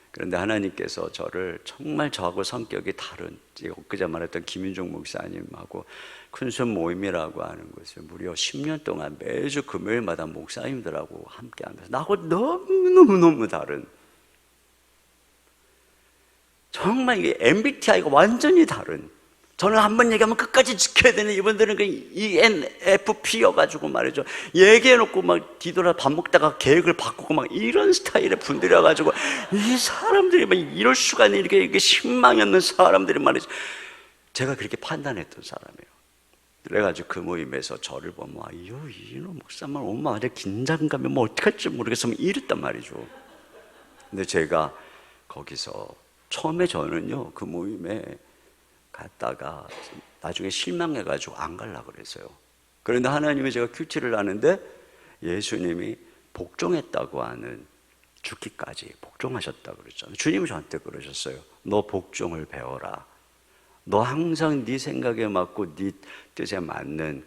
그런데 하나님께서 저를 정말 저하고 성격이 다른, 제가 엊그제 말했던 김윤종 목사님하고 큰순 모임이라고 하는 것을 무려 10년 동안 매주 금요일마다 목사님들하고 함께 하면서 나하고 너무너무 다른, 정말 이게 MBTI가 완전히 다른, 저는 한번 얘기하면 끝까지 지켜야 되는, 이분들은 그 ENFP여가지고 말이죠, 얘기해놓고 막 뒤돌아 밥 먹다가 계획을 바꾸고 막 이런 스타일의 분들이어가지고, 이 사람들이 막 이럴 수가 있는, 이렇게 신망이 없는 사람들이 말이죠. 제가 그렇게 판단했던 사람이에요. 그래가지고 그 모임에서 저를 보면 이놈 목사만 오면 아주 긴장감이 뭐 어떡할지 모르겠어 이랬단 말이죠. 근데 제가 거기서 처음에 저는요, 그 모임에 갔다가 나중에 실망해가지고 안 가려고 그랬어요. 그런데 하나님이, 제가 큐티를 하는데 예수님이 복종했다고 하는, 죽기까지 복종하셨다고 그랬잖아요. 주님이 저한테 그러셨어요. 너 복종을 배워라. 너 항상 네 생각에 맞고 네 뜻에 맞는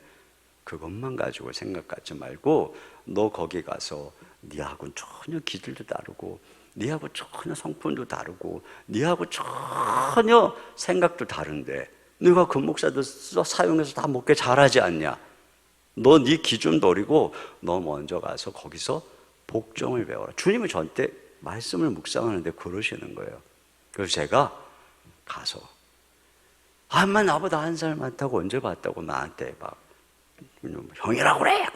그것만 가지고 생각하지 말고, 너 거기 가서 네하고는 전혀 기질도 다르고 네하고 전혀 성품도 다르고 네하고 전혀 생각도 다른데 네가 그 목사도 사용해서 다 먹게 잘하지 않냐? 너 네 기준 버리고 너 먼저 가서 거기서 복종을 배워라. 주님이 저한테 말씀을 묵상하는데 그러시는 거예요. 그래서 제가 가서, 엄마 나보다 한 살 많다고 언제 봤다고 나한테 막 형이라고 그래.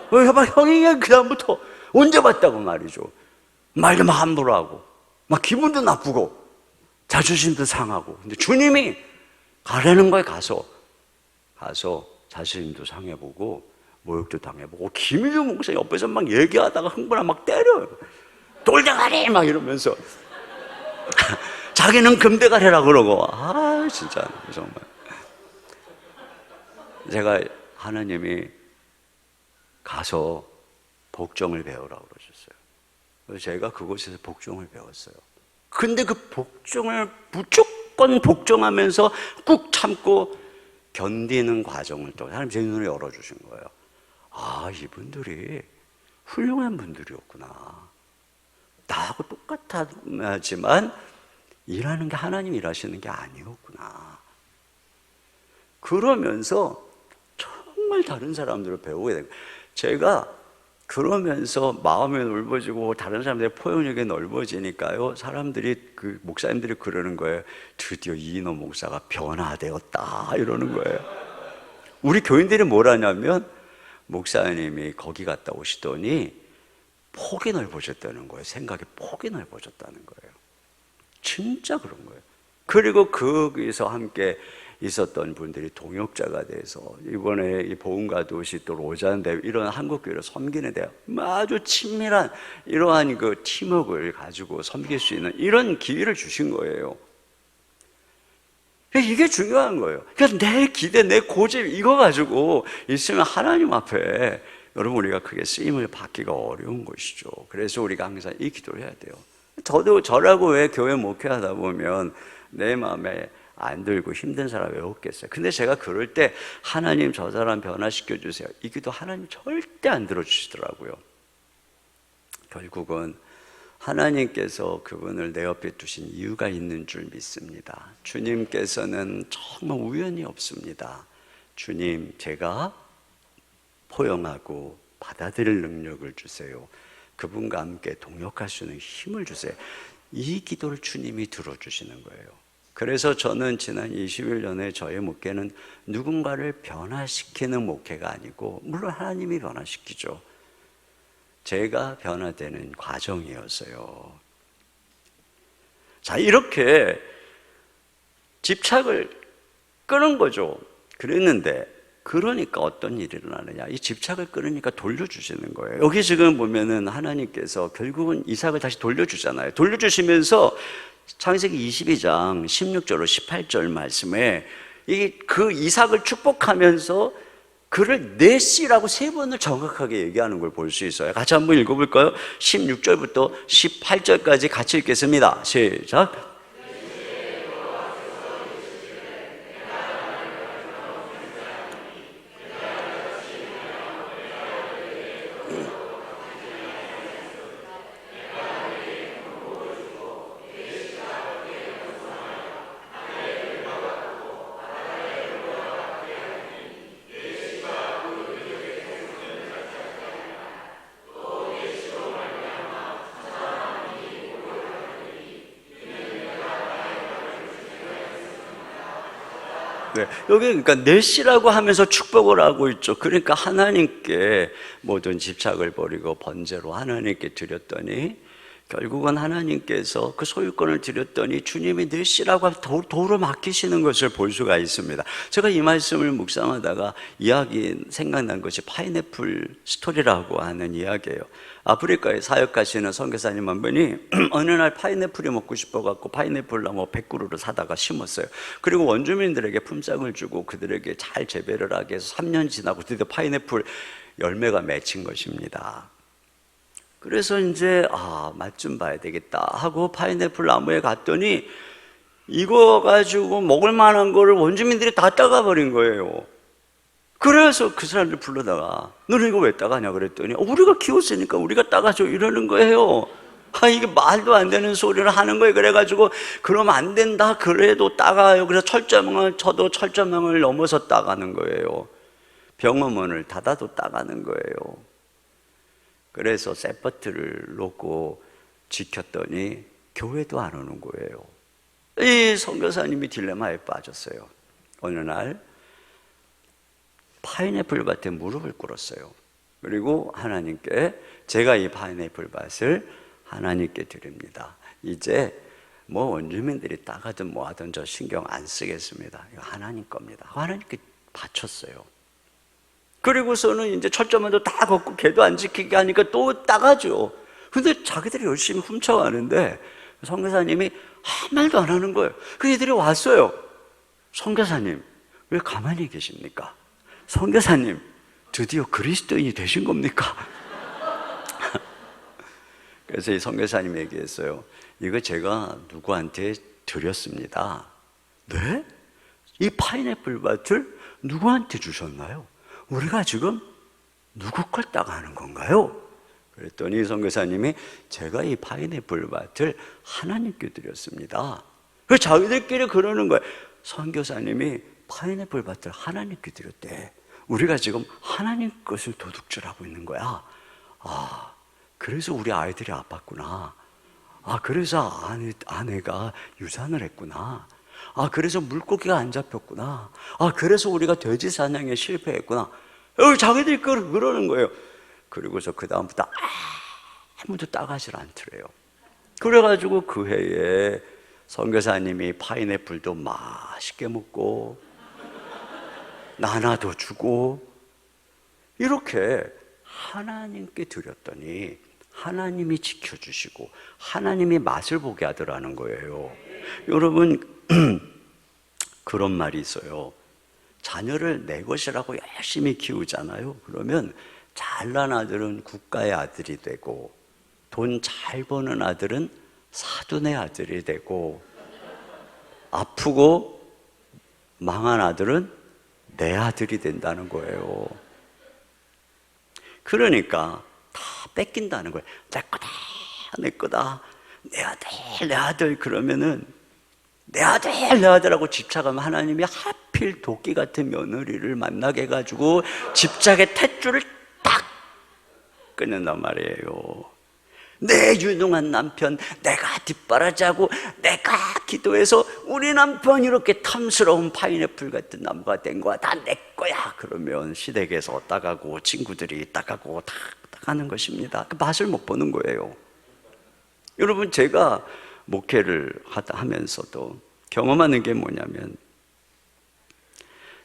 그러면서 형이 그다음부터 언제 봤다고 말이죠. 말도 막 함부로 하고 막 기분도 나쁘고 자존심도 상하고. 근데 주님이 가라는 거에 가서 자존심도 상해보고 모욕도 당해보고, 김일중 목사 옆에서 막 얘기하다가 흥분하면 막 때려요. 돌대가리 막 이러면서 자기는 금대가리라 그러고. 진짜 정말. 제가, 하나님이 가서 복종을 배우라고 그러셨어요. 그래서 제가 그곳에서 복종을 배웠어요. 근데 그 복종을 무조건 복종하면서 꾹 참고 견디는 과정을 또 하나님 제 눈을 열어주신 거예요. 이분들이 훌륭한 분들이었구나. 나하고 똑같지만 일하는 게 하나님이 일하시는 게 아니었구나. 그러면서 정말 다른 사람들을 배우게 되고, 제가 그러면서 마음이 넓어지고 다른 사람들의 포용력이 넓어지니까요, 사람들이, 그 목사님들이 그러는 거예요. 드디어 이인호 목사가 변화되었다 이러는 거예요. 우리 교인들이 뭘 하냐면, 목사님이 거기 갔다 오시더니 폭이 넓어졌다는 거예요. 생각이 폭이 넓어졌다는 거예요. 진짜 그런 거예요. 그리고 거기서 함께 있었던 분들이 동역자가 돼서 이번에 이 보험과 도시 또 로잔 대회, 이런 한국교회를 섬기는 데 아주 친밀한 이러한 그 팀워크를 가지고 섬길 수 있는 이런 기회를 주신 거예요. 이게 중요한 거예요. 그러니까 내 기대, 내 고집 이거 가지고 있으면 하나님 앞에 여러분 우리가 크게 쓰임을 받기가 어려운 것이죠. 그래서 우리가 항상 이 기도를 해야 돼요. 저도 저라고 왜 교회 목회하다 보면 내 마음에 안 들고 힘든 사람 왜 없겠어요? 근데 제가 그럴 때 하나님 저 사람 변화시켜 주세요, 이 기도 하나님 절대 안 들어주시더라고요. 결국은 하나님께서 그분을 내 옆에 두신 이유가 있는 줄 믿습니다. 주님께서는 정말 우연이 없습니다. 주님, 제가 포용하고 받아들일 능력을 주세요. 그분과 함께 동역할 수 있는 힘을 주세요. 이 기도를 주님이 들어주시는 거예요. 그래서 저는 지난 21년에 저의 목회는 누군가를 변화시키는 목회가 아니고, 물론 하나님이 변화시키죠. 제가 변화되는 과정이었어요. 자, 이렇게 집착을 끄는 거죠. 그랬는데, 그러니까 어떤 일이 일어나느냐, 이 집착을 끊으니까 돌려주시는 거예요. 여기 지금 보면은 하나님께서 결국은 이삭을 다시 돌려주잖아요. 돌려주시면서 창세기 22장 16절로 18절 말씀에 그 이삭을 축복하면서 그를 내 씨라고 세 번을 정확하게 얘기하는 걸 볼 수 있어요. 같이 한번 읽어볼까요? 16절부터 18절까지 같이 읽겠습니다. 시작. 네, 여기 그러니까 내 씨라고 하면서 축복을 하고 있죠. 그러니까 하나님께 모든 집착을 버리고 번제로 하나님께 드렸더니 결국은 하나님께서 그 소유권을 드렸더니 주님이 내 씨라고 도로 맡기시는 것을 볼 수가 있습니다. 제가 이 말씀을 묵상하다가 생각난 것이 파인애플 스토리라고 하는 이야기예요. 아프리카에 사역하시는 선교사님 한 분이 어느 날 파인애플이 먹고 싶어갖고 파인애플 나무 100그루를 사다가 심었어요. 그리고 원주민들에게 품장을 주고 그들에게 잘 재배를 하게 해서 3년 지나고 드디어 파인애플 열매가 맺힌 것입니다. 그래서 이제 맛 좀 봐야 되겠다 하고 파인애플 나무에 갔더니 이거 가지고 먹을 만한 거를 원주민들이 다 따가버린 거예요. 그래서 그 사람들 불러다가 너는 이거 왜 따가냐 그랬더니 우리가 키웠으니까 우리가 따가죠 이러는 거예요. 이게 말도 안 되는 소리를 하는 거예요. 그래가지고 그러면 안 된다, 그래도 따가요. 그래서 저도 철조망을 넘어서 따가는 거예요. 병어문을 닫아도 따가는 거예요. 그래서 세퍼트를 놓고 지켰더니 교회도 안 오는 거예요. 이 선교사님이 딜레마에 빠졌어요. 어느 날 파인애플 밭에 무릎을 꿇었어요. 그리고 하나님께 제가 이 파인애플 밭을 하나님께 드립니다. 이제 뭐 원주민들이 따가든 뭐 하든 저 신경 안 쓰겠습니다. 이거 하나님 겁니다. 하나님께 바쳤어요. 그리고서는 이제 철저만도 다 걷고 개도 안 지키게 하니까 또 따가죠. 근데 자기들이 열심히 훔쳐가는데 선교사님이 아무 말도 안 하는 거예요. 그 애들이 왔어요. 선교사님 왜 가만히 계십니까? 선교사님 드디어 그리스도인이 되신 겁니까? 그래서 이 선교사님 얘기했어요. 이거 제가 누구한테 드렸습니다. 네? 이 파인애플 밭을 누구한테 주셨나요? 우리가 지금 누구 걸 따가는 건가요? 그랬더니 선교사님이 제가 이 파인애플 밭을 하나님께 드렸습니다. 그래서 자기들끼리 그러는 거예요. 선교사님이 파인애플 밭을 하나님께 드렸대. 우리가 지금 하나님 것을 도둑질하고 있는 거야. 아, 그래서 우리 아이들이 아팠구나. 아, 그래서 아내가 유산을 했구나. 아, 그래서 물고기가 안 잡혔구나. 아, 그래서 우리가 돼지 사냥에 실패했구나. 자기들이 그러는 거예요. 그리고서 그다음부터 아무도 따가질 않더래요. 그래가지고 그 해에 선교사님이 파인애플도 맛있게 먹고 나눠도 주고 이렇게 하나님께 드렸더니 하나님이 지켜주시고 하나님이 맛을 보게 하더라는 거예요. 여러분, 그런 말이 있어요. 자녀를 내 것이라고 열심히 키우잖아요. 그러면 잘난 아들은 국가의 아들이 되고 돈 잘 버는 아들은 사돈의 아들이 되고 아프고 망한 아들은 내 아들이 된다는 거예요. 그러니까 다 뺏긴다는 거예요. 내 거다, 내 거다, 내 아들, 내 아들. 그러면은 내 아들, 내 아들하고 집착하면 하나님이 하필 도끼 같은 며느리를 만나게 해가지고 집착의 탯줄을 딱 끊는단 말이에요. 내 유능한 남편, 내가 뒷바라지하고 내가 기도해서 우리 남편 이렇게 탐스러운 파인애플 같은 나무가 된 거야. 다 내 거야. 그러면 시댁에서 따가고 친구들이 따가고 다 따가는 것입니다. 그 맛을 못 보는 거예요. 여러분, 제가 목회를 하면서도 경험하는 게 뭐냐면,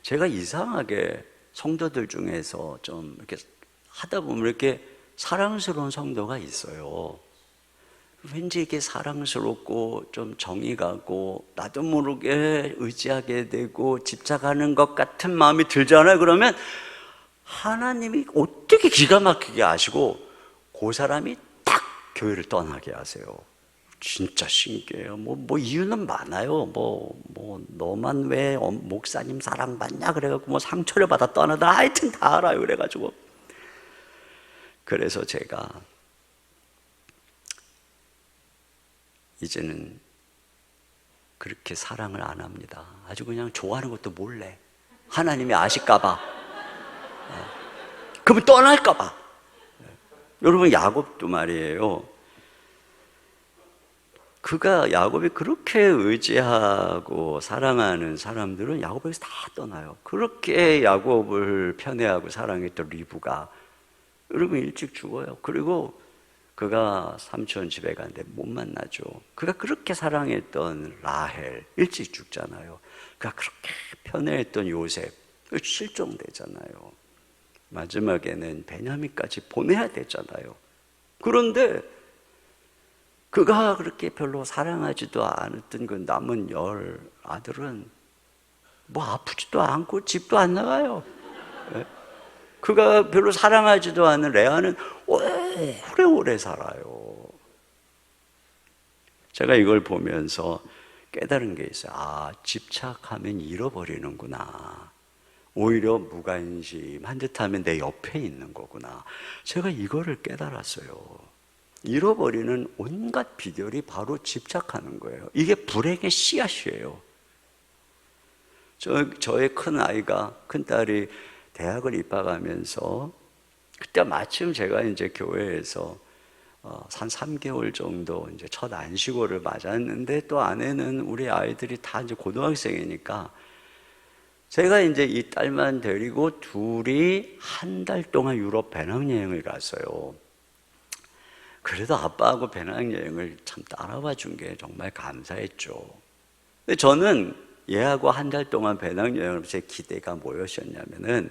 제가 이상하게 성도들 중에서 좀 이렇게 하다 보면 이렇게 사랑스러운 성도가 있어요. 왠지 이게 사랑스럽고 좀 정이 가고 나도 모르게 의지하게 되고 집착하는 것 같은 마음이 들잖아요. 그러면 하나님이 어떻게 기가 막히게 아시고 그 사람이 딱 교회를 떠나게 하세요. 진짜 신기해요. 뭐 이유는 많아요. 너만 왜 목사님 사랑받냐 그래가지고 뭐 상처를 받아 떠나다 하여튼 다 알아요. 그래가지고 그래서 제가 이제는 그렇게 사랑을 안 합니다. 아주 그냥 좋아하는 것도 몰래. 하나님이 아실까봐. 그러면 떠날까봐. 여러분, 야곱도 말이에요. 야곱이 그렇게 의지하고 사랑하는 사람들은 야곱에게서 다 떠나요. 그렇게 야곱을 편애하고 사랑했던 리브가 여러분 일찍 죽어요. 그리고 그가 삼촌 집에 가는데 못 만나죠. 그가 그렇게 사랑했던 라헬 일찍 죽잖아요. 그가 그렇게 편애했던 요셉 실종되잖아요. 마지막에는 베냐민까지 보내야 되잖아요. 그런데 그가 그렇게 별로 사랑하지도 않았던 그 남은 10 아들은 뭐 아프지도 않고 집도 안 나가요. 그가 별로 사랑하지도 않은 레아는 오래오래 살아요. 제가 이걸 보면서 깨달은 게 있어요. 집착하면 잃어버리는구나. 오히려 무관심한 듯하면 내 옆에 있는 거구나. 제가 이거를 깨달았어요. 잃어버리는 온갖 비결이 바로 집착하는 거예요. 이게 불행의 씨앗이에요. 저의 큰딸이 대학을 입학하면서 그때 마침 제가 이제 교회에서 한 3개월 정도 이제 첫 안식월을 맞았는데 또 아내는 우리 아이들이 다 이제 고등학생이니까 제가 이제 이 딸만 데리고 둘이 한 달 동안 유럽 배낭여행을 갔어요. 그래도 아빠하고 배낭여행을 참 따라와 준 게 정말 감사했죠. 근데 저는 얘하고 한 달 동안 배낭여행을 제 기대가 뭐였냐면은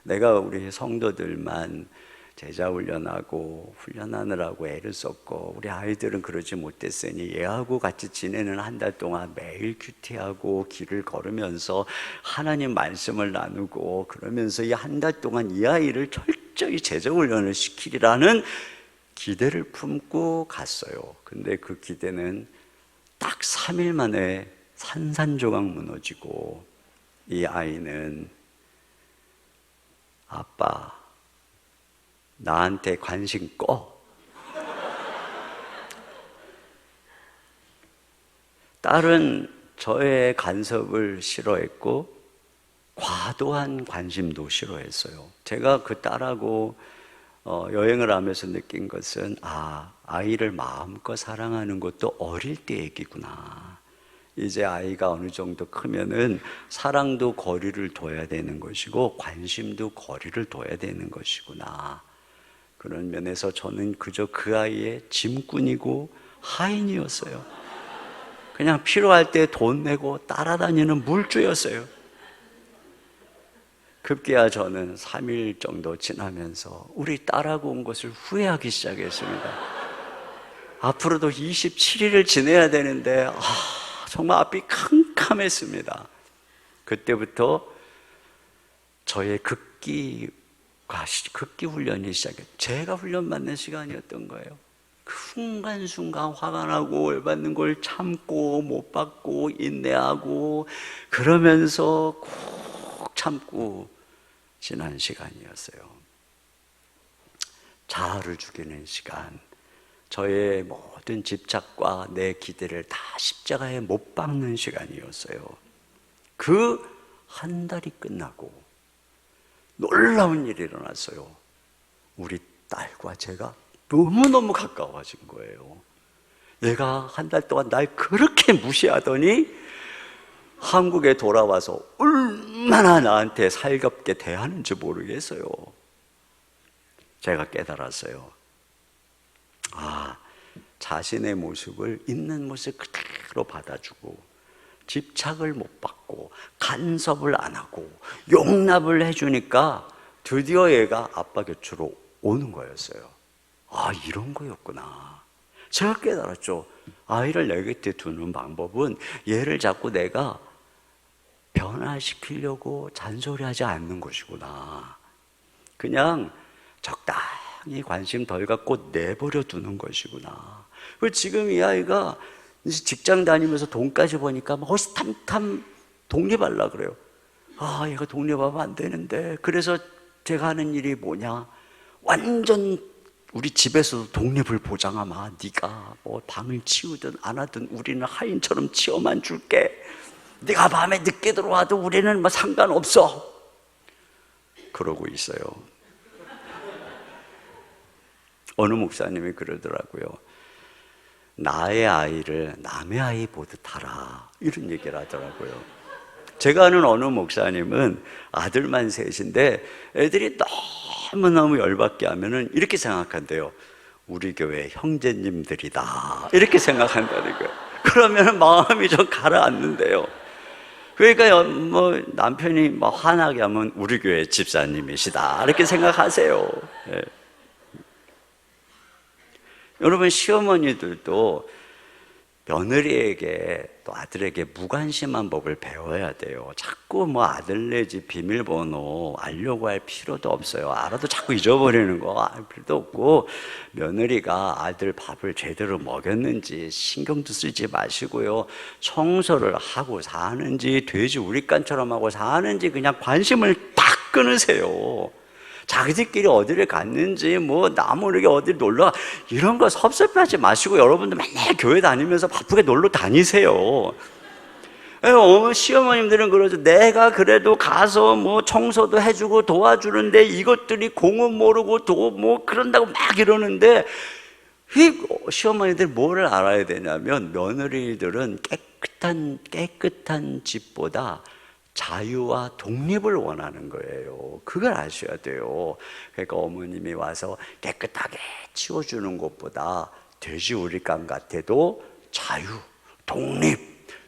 내가 우리 성도들만 제자 훈련하느라고 애를 썼고 우리 아이들은 그러지 못했으니 얘하고 같이 지내는 한 달 동안 매일 큐티하고 길을 걸으면서 하나님 말씀을 나누고 그러면서 이 한 달 동안 이 아이를 철저히 제자 훈련을 시키리라는 기대를 품고 갔어요. 근데 그 기대는 딱 3일 만에 산산조각 무너지고 이 아이는 아빠 나한테 관심 꺼. 딸은 저의 간섭을 싫어했고 과도한 관심도 싫어했어요. 제가 그 딸하고 여행을 하면서 느낀 것은 아이를 마음껏 사랑하는 것도 어릴 때 얘기구나. 이제 아이가 어느 정도 크면은 사랑도 거리를 둬야 되는 것이고 관심도 거리를 둬야 되는 것이구나. 그런 면에서 저는 그저 그 아이의 짐꾼이고 하인이었어요. 그냥 필요할 때 돈 내고 따라다니는 물주였어요. 급기야 저는 3일 정도 지나면서 우리 딸하고 온 것을 후회하기 시작했습니다. 앞으로도 27일을 지내야 되는데 정말 앞이 캄캄했습니다. 그때부터 저의 극기 훈련이 시작했어요. 제가 훈련받는 시간이었던 거예요. 그 순간순간 화가 나고 열받는 걸 참고 못 받고 인내하고 그러면서 꼭 참고 지난 시간이었어요. 자아를 죽이는 시간, 저의 모든 집착과 내 기대를 다 십자가에 못 박는 시간이었어요. 그 한 달이 끝나고 놀라운 일이 일어났어요. 우리 딸과 제가 너무너무 가까워진 거예요. 얘가 한 달 동안 날 그렇게 무시하더니 한국에 돌아와서 얼마나 나한테 살갑게 대하는지 모르겠어요. 제가 깨달았어요. 자신의 모습을 있는 모습 그대로 받아주고 집착을 못 받고 간섭을 안 하고 용납을 해주니까 드디어 얘가 아빠 곁으로 오는 거였어요. 이런 거였구나. 제가 깨달았죠. 아이를 내 곁에 두는 방법은 얘를 자꾸 내가 변화시키려고 잔소리하지 않는 것이구나. 그냥 적당히 관심 덜 갖고 내버려 두는 것이구나. 지금 이 아이가 직장 다니면서 돈까지 버니까 호시탐탐 독립하려고 그래요. 얘가 독립하면 안 되는데. 그래서 제가 하는 일이 뭐냐, 완전 우리 집에서도 독립을 보장하마. 네가 뭐 방을 치우든 안 하든 우리는 하인처럼 치워만 줄게. 네가 밤에 늦게 들어와도 우리는 뭐 상관없어. 그러고 있어요. 어느 목사님이 그러더라고요. 나의 아이를 남의 아이 보듯 하라, 이런 얘기를 하더라고요. 제가 아는 어느 목사님은 아들만 셋인데 애들이 너무너무 열받게 하면은 이렇게 생각한대요. 우리 교회 형제님들이다, 이렇게 생각한다는 거예요. 그러면 마음이 좀 가라앉는데요. 그러니까 뭐 남편이 화나게 하면 우리 교회 집사님이시다, 이렇게 생각하세요. 예. 여러분, 시어머니들도 며느리에게 또 아들에게 무관심한 법을 배워야 돼요. 자꾸 아들 내지 비밀번호 알려고 할 필요도 없어요. 알아도 자꾸 잊어버리는 거 알 필요도 없고, 며느리가 아들 밥을 제대로 먹였는지 신경도 쓰지 마시고요. 청소를 하고 사는지 돼지 우리간처럼 하고 사는지 그냥 관심을 딱 끊으세요. 자기들끼리 어디를 갔는지 나 모르게 어디 놀러 이런 거 섭섭해하지 마시고 여러분들 맨날 교회 다니면서 바쁘게 놀러 다니세요. 시어머님들은 그러죠. 내가 그래도 가서 청소도 해주고 도와주는데 이것들이 공은 모르고 그런다고 막 이러는데, 시어머니들 뭐를 알아야 되냐면 며느리들은 깨끗한 집보다 자유와 독립을 원하는 거예요. 그걸 아셔야 돼요. 그러니까 어머님이 와서 깨끗하게 치워주는 것보다 돼지우리간 같아도 자유, 독립,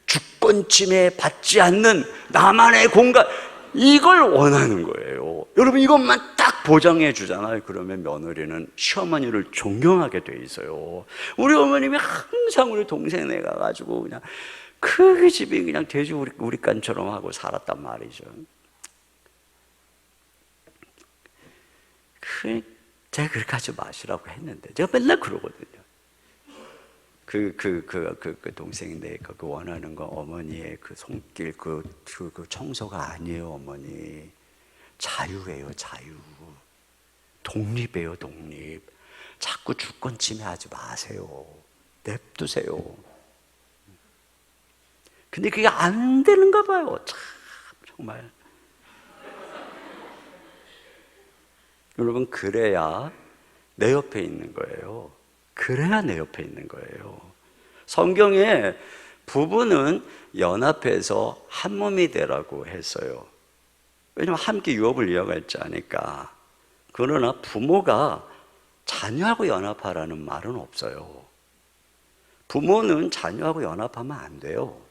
주권 침해 받지 않는 나만의 공간, 이걸 원하는 거예요. 여러분, 이것만 딱 보장해 주잖아요. 그러면 며느리는 시어머니를 존경하게 돼 있어요. 우리 어머님이 항상 우리 동생네 가가지고 그냥 그 집이 그냥 돼지 우리간처럼 하고 살았단 말이죠. 제가 그렇게 하지 마시라고 했는데 제가 맨날 그러거든요. 그 동생인데 그 원하는 거 어머니의 그 손길 그 청소가 아니에요. 어머니 자유예요. 자유, 독립이에요. 독립. 자꾸 주권 침해하지 마세요. 냅두세요. 근데 그게 안 되는가 봐요. 참, 정말. 여러분, 그래야 내 옆에 있는 거예요. 그래야 내 옆에 있는 거예요. 성경에 부부는 연합해서 한 몸이 되라고 했어요. 왜냐하면 함께 유업을 이어갈 자니까. 그러나 부모가 자녀하고 연합하라는 말은 없어요. 부모는 자녀하고 연합하면 안 돼요.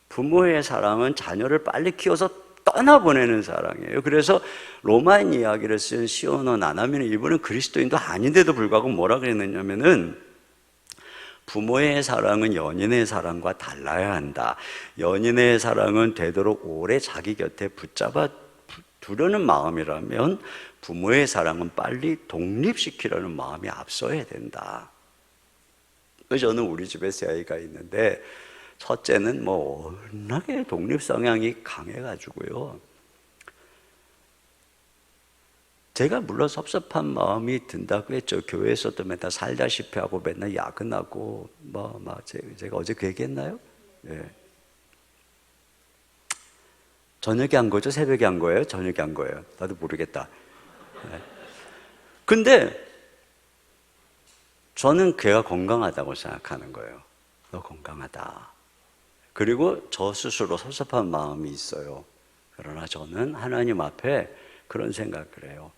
부모의 사랑은 자녀를 빨리 키워서 떠나보내는 사랑이에요. 그래서 로마인 이야기를 쓴 시오노 나나미는, 이분은 그리스도인도 아닌데도 불구하고 뭐라 그랬느냐면은, 부모의 사랑은 연인의 사랑과 달라야 한다. 연인의 사랑은 되도록 오래 자기 곁에 붙잡아 두려는 마음이라면 부모의 사랑은 빨리 독립시키려는 마음이 앞서야 된다. 저는 우리 집에 세 아이가 있는데 첫째는 뭐 워낙에 독립 성향이 강해가지고요, 제가 물론 섭섭한 마음이 든다고 했죠. 교회에서도 맨날 살다시피 하고 맨날 야근하고 제가 어제 그 얘기했나요? 예. 저녁에 한 거죠? 새벽에 한 거예요? 저녁에 한 거예요? 나도 모르겠다. 예. 근데 저는 걔가 건강하다고 생각하는 거예요. 너 건강하다. 그리고 저 스스로 섭섭한 마음이 있어요. 그러나 저는 하나님 앞에 그런 생각을 해요.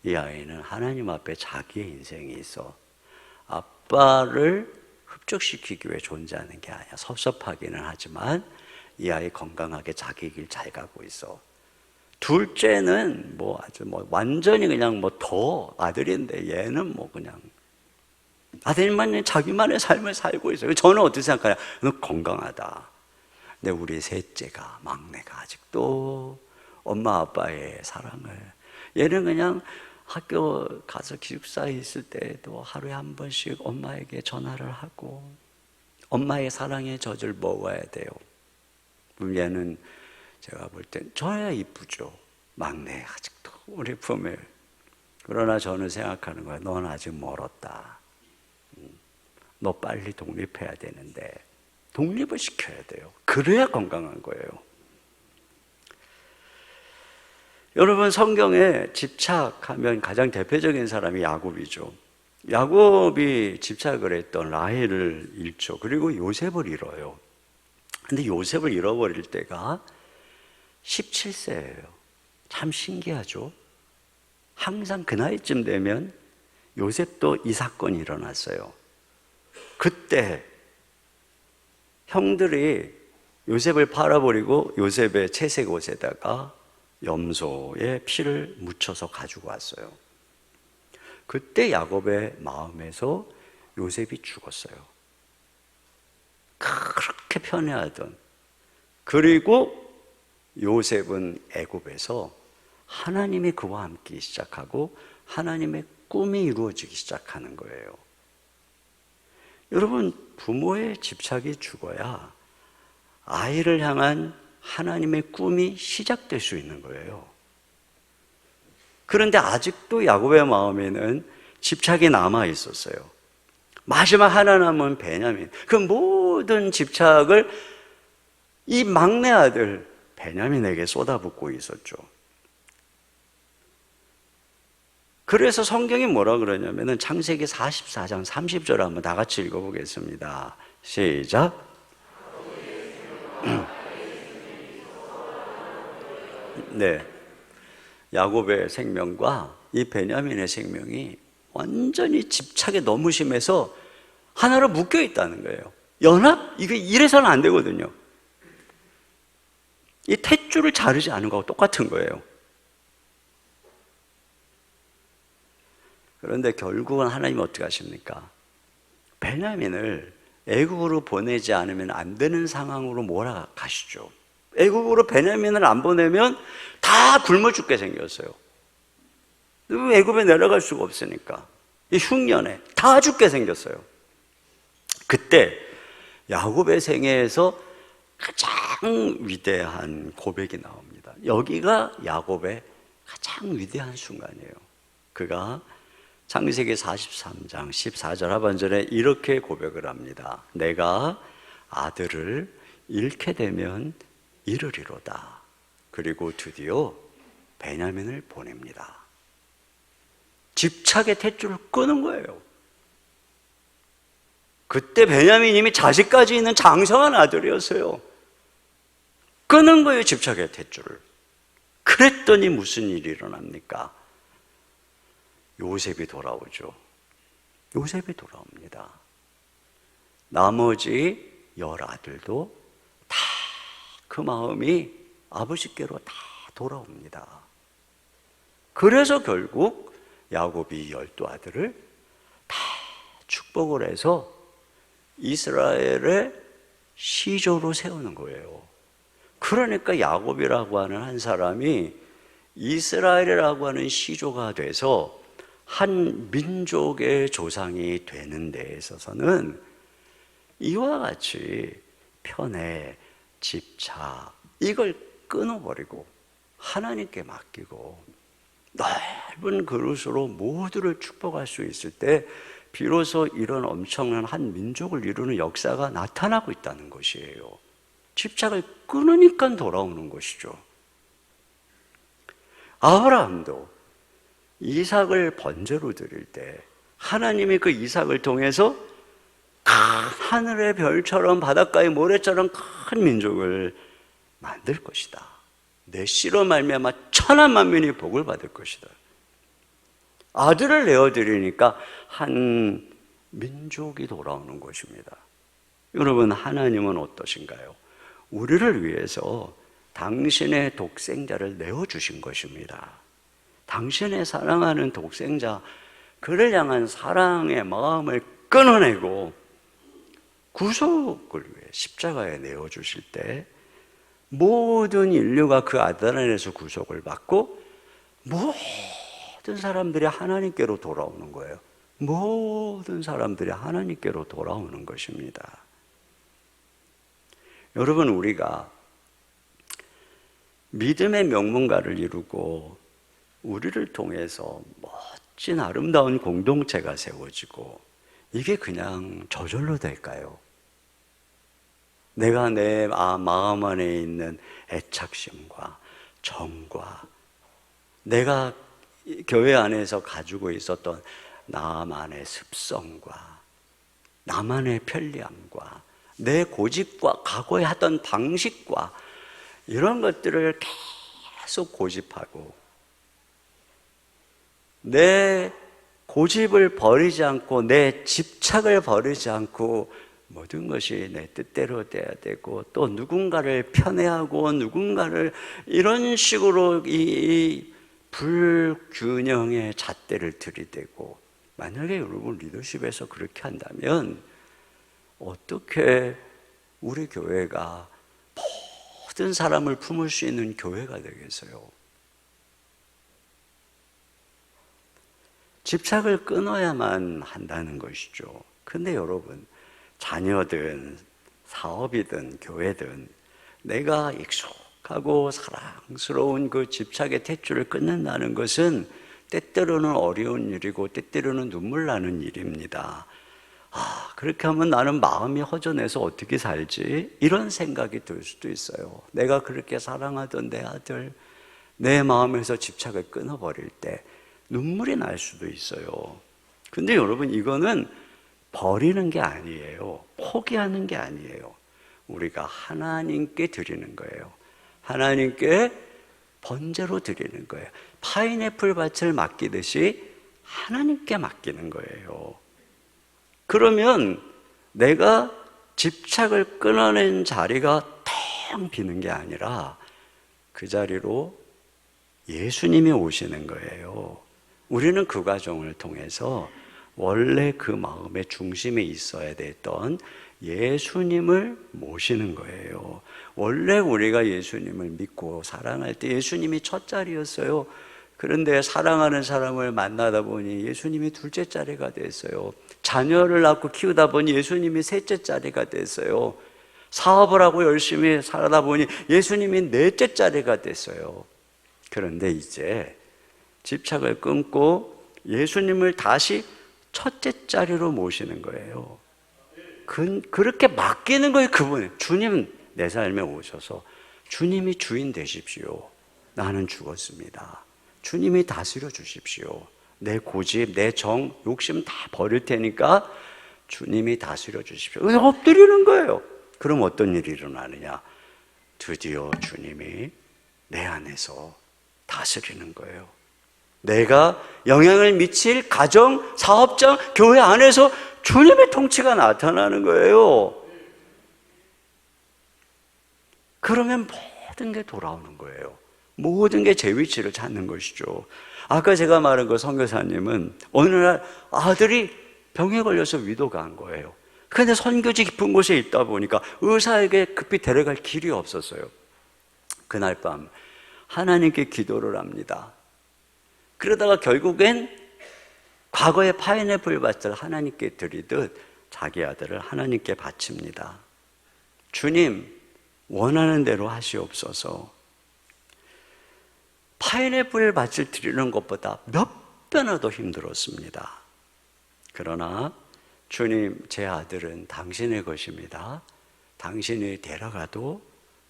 이 아이는 하나님 앞에 자기의 인생이 있어. 아빠를 흡족시키기 위해 존재하는 게 아니야. 섭섭하기는 하지만 이 아이 건강하게 자기 길 잘 가고 있어. 둘째는 아주 완전히 그냥 더 아들인데, 얘는 그냥 아들만 자기만의 삶을 살고 있어요. 저는 어떻게 생각하냐? 너 건강하다. 근데 우리 셋째가, 막내가 아직도 엄마 아빠의 사랑을, 얘는 그냥 학교 가서 기숙사에 있을 때도 하루에 한 번씩 엄마에게 전화를 하고 엄마의 사랑의 젖을 먹어야 돼요. 얘는 제가 볼 땐 저야 이쁘죠. 막내 아직도 우리 품에. 그러나 저는 생각하는 거야. 넌 아직 멀었다. 너 빨리 독립해야 되는데, 독립을 시켜야 돼요. 그래야 건강한 거예요. 여러분, 성경에 집착하면 가장 대표적인 사람이 야곱이죠. 야곱이 집착을 했던 라헬을 잃죠. 그리고 요셉을 잃어요. 근데 요셉을 잃어버릴 때가 17세예요. 참 신기하죠. 항상 그 나이쯤 되면 요셉도 이 사건이 일어났어요. 그때 형들이 요셉을 팔아버리고 요셉의 채색 옷에다가 염소의 피를 묻혀서 가지고 왔어요. 그때 야곱의 마음에서 요셉이 죽었어요. 그렇게 편애하던. 그리고 요셉은 애굽에서 하나님이 그와 함께 시작하고 하나님의 꿈이 이루어지기 시작하는 거예요. 여러분, 부모의 집착이 죽어야 아이를 향한 하나님의 꿈이 시작될 수 있는 거예요. 그런데 아직도 야곱의 마음에는 집착이 남아 있었어요. 마지막 하나 남은 베냐민, 그 모든 집착을 이 막내 아들 베냐민에게 쏟아붓고 있었죠. 그래서 성경이 뭐라 그러냐면은 창세기 44장 30절 한번 다 같이 읽어보겠습니다. 시작. 네, 야곱의 생명과 이 베냐민의 생명이 완전히 집착에 너무 심해서 하나로 묶여 있다는 거예요. 연합? 이게 이래서는 안 되거든요. 이 탯줄을 자르지 않은 거하고 똑같은 거예요. 그런데 결국은 하나님은 어떻게 하십니까? 베냐민을 애국으로 보내지 않으면 안 되는 상황으로 몰아가시죠. 애국으로 베냐민을 안 보내면 다 굶어 죽게 생겼어요. 애굽에 내려갈 수가 없으니까 이 흉년에 다 죽게 생겼어요. 그때 야곱의 생애에서 가장 위대한 고백이 나옵니다. 여기가 야곱의 가장 위대한 순간이에요. 그가 창세기 43장 14절 하반절에 이렇게 고백을 합니다. 내가 아들을 잃게 되면 이르리로다. 그리고 드디어 베냐민을 보냅니다. 집착의 탯줄을 끄는 거예요. 그때 베냐민이 자식까지 있는 장성한 아들이었어요. 끄는 거예요, 집착의 탯줄을. 그랬더니 무슨 일이 일어납니까? 요셉이 돌아오죠. 요셉이 돌아옵니다. 나머지 10아들도 다 그 마음이 아버지께로 다 돌아옵니다. 그래서 결국 야곱이 12아들을 다 축복을 해서 이스라엘의 시조로 세우는 거예요. 그러니까 야곱이라고 하는 한 사람이 이스라엘이라고 하는 시조가 돼서 한 민족의 조상이 되는 데 있어서는 이와 같이 편애, 집착, 이걸 끊어버리고 하나님께 맡기고 넓은 그릇으로 모두를 축복할 수 있을 때 비로소 이런 엄청난 한 민족을 이루는 역사가 나타나고 있다는 것이에요. 집착을 끊으니까 돌아오는 것이죠. 아브라함도 이삭을 번제로 드릴 때 하나님이 그 이삭을 통해서 하늘의 별처럼 바닷가의 모래처럼 큰 민족을 만들 것이다. 내 씨로 말미암아 천한 만민이 복을 받을 것이다. 아들을 내어드리니까 한 민족이 돌아오는 것입니다. 여러분, 하나님은 어떠신가요? 우리를 위해서 당신의 독생자를 내어주신 것입니다. 당신의 사랑하는 독생자, 그를 향한 사랑의 마음을 끊어내고 구속을 위해 십자가에 내어주실 때 모든 인류가 그 아들 안에서 구속을 받고 모든 사람들이 하나님께로 돌아오는 거예요. 모든 사람들이 하나님께로 돌아오는 것입니다. 여러분, 우리가 믿음의 명문가를 이루고 우리를 통해서 멋진 아름다운 공동체가 세워지고 이게 그냥 저절로 될까요? 내가 내 마음 안에 있는 애착심과 정과 내가 교회 안에서 가지고 있었던 나만의 습성과 나만의 편리함과 내 고집과 과거에 하던 방식과 이런 것들을 계속 고집하고 내 고집을 버리지 않고 내 집착을 버리지 않고 모든 것이 내 뜻대로 돼야 되고 또 누군가를 편애하고 누군가를 이런 식으로 이 불균형의 잣대를 들이대고 만약에 여러분 리더십에서 그렇게 한다면 어떻게 우리 교회가 모든 사람을 품을 수 있는 교회가 되겠어요? 집착을 끊어야만 한다는 것이죠. 근데 여러분, 자녀든 사업이든 교회든 내가 익숙하고 사랑스러운 그 집착의 탯줄을 끊는다는 것은 때때로는 어려운 일이고 때때로는 눈물 나는 일입니다. 그렇게 하면 나는 마음이 허전해서 어떻게 살지? 이런 생각이 들 수도 있어요. 내가 그렇게 사랑하던 내 아들, 내 마음에서 집착을 끊어버릴 때 눈물이 날 수도 있어요. 근데 여러분, 이거는 버리는 게 아니에요. 포기하는 게 아니에요. 우리가 하나님께 드리는 거예요. 하나님께 번제로 드리는 거예요. 파인애플 밭을 맡기듯이 하나님께 맡기는 거예요. 그러면 내가 집착을 끊어낸 자리가 텅 비는 게 아니라 그 자리로 예수님이 오시는 거예요. 우리는 그 과정을 통해서 원래 그 마음의 중심에 있어야 됐던 예수님을 모시는 거예요. 원래 우리가 예수님을 믿고 사랑할 때 예수님이 첫 자리였어요. 그런데 사랑하는 사람을 만나다 보니 예수님이 둘째 자리가 됐어요. 자녀를 낳고 키우다 보니 예수님이 셋째 자리가 됐어요. 사업을 하고 열심히 살다 보니 예수님이 넷째 자리가 됐어요. 그런데 이제 집착을 끊고 예수님을 다시 첫째 자리로 모시는 거예요. 그렇게 맡기는 거예요. 그분, 주님 내 삶에 오셔서 주님이 주인 되십시오. 나는 죽었습니다. 주님이 다스려 주십시오. 내 고집, 내 정, 욕심 다 버릴 테니까 주님이 다스려 주십시오. 그래서 엎드리는 거예요. 그럼 어떤 일이 일어나느냐? 드디어 주님이 내 안에서 다스리는 거예요. 내가 영향을 미칠 가정, 사업장, 교회 안에서 주님의 통치가 나타나는 거예요. 그러면 모든 게 돌아오는 거예요. 모든 게 제 위치를 찾는 것이죠. 아까 제가 말한 그 선교사님은 어느 날 아들이 병에 걸려서 위도가 한 거예요. 그런데 선교지 깊은 곳에 있다 보니까 의사에게 급히 데려갈 길이 없었어요. 그날 밤 하나님께 기도를 합니다. 그러다가 결국엔 과거의 파인애플 밭을 하나님께 드리듯 자기 아들을 하나님께 바칩니다. 주님, 원하는 대로 하시옵소서. 파인애플 밭을 드리는 것보다 몇 배나 더 힘들었습니다. 그러나 주님, 제 아들은 당신의 것입니다. 당신이 데려가도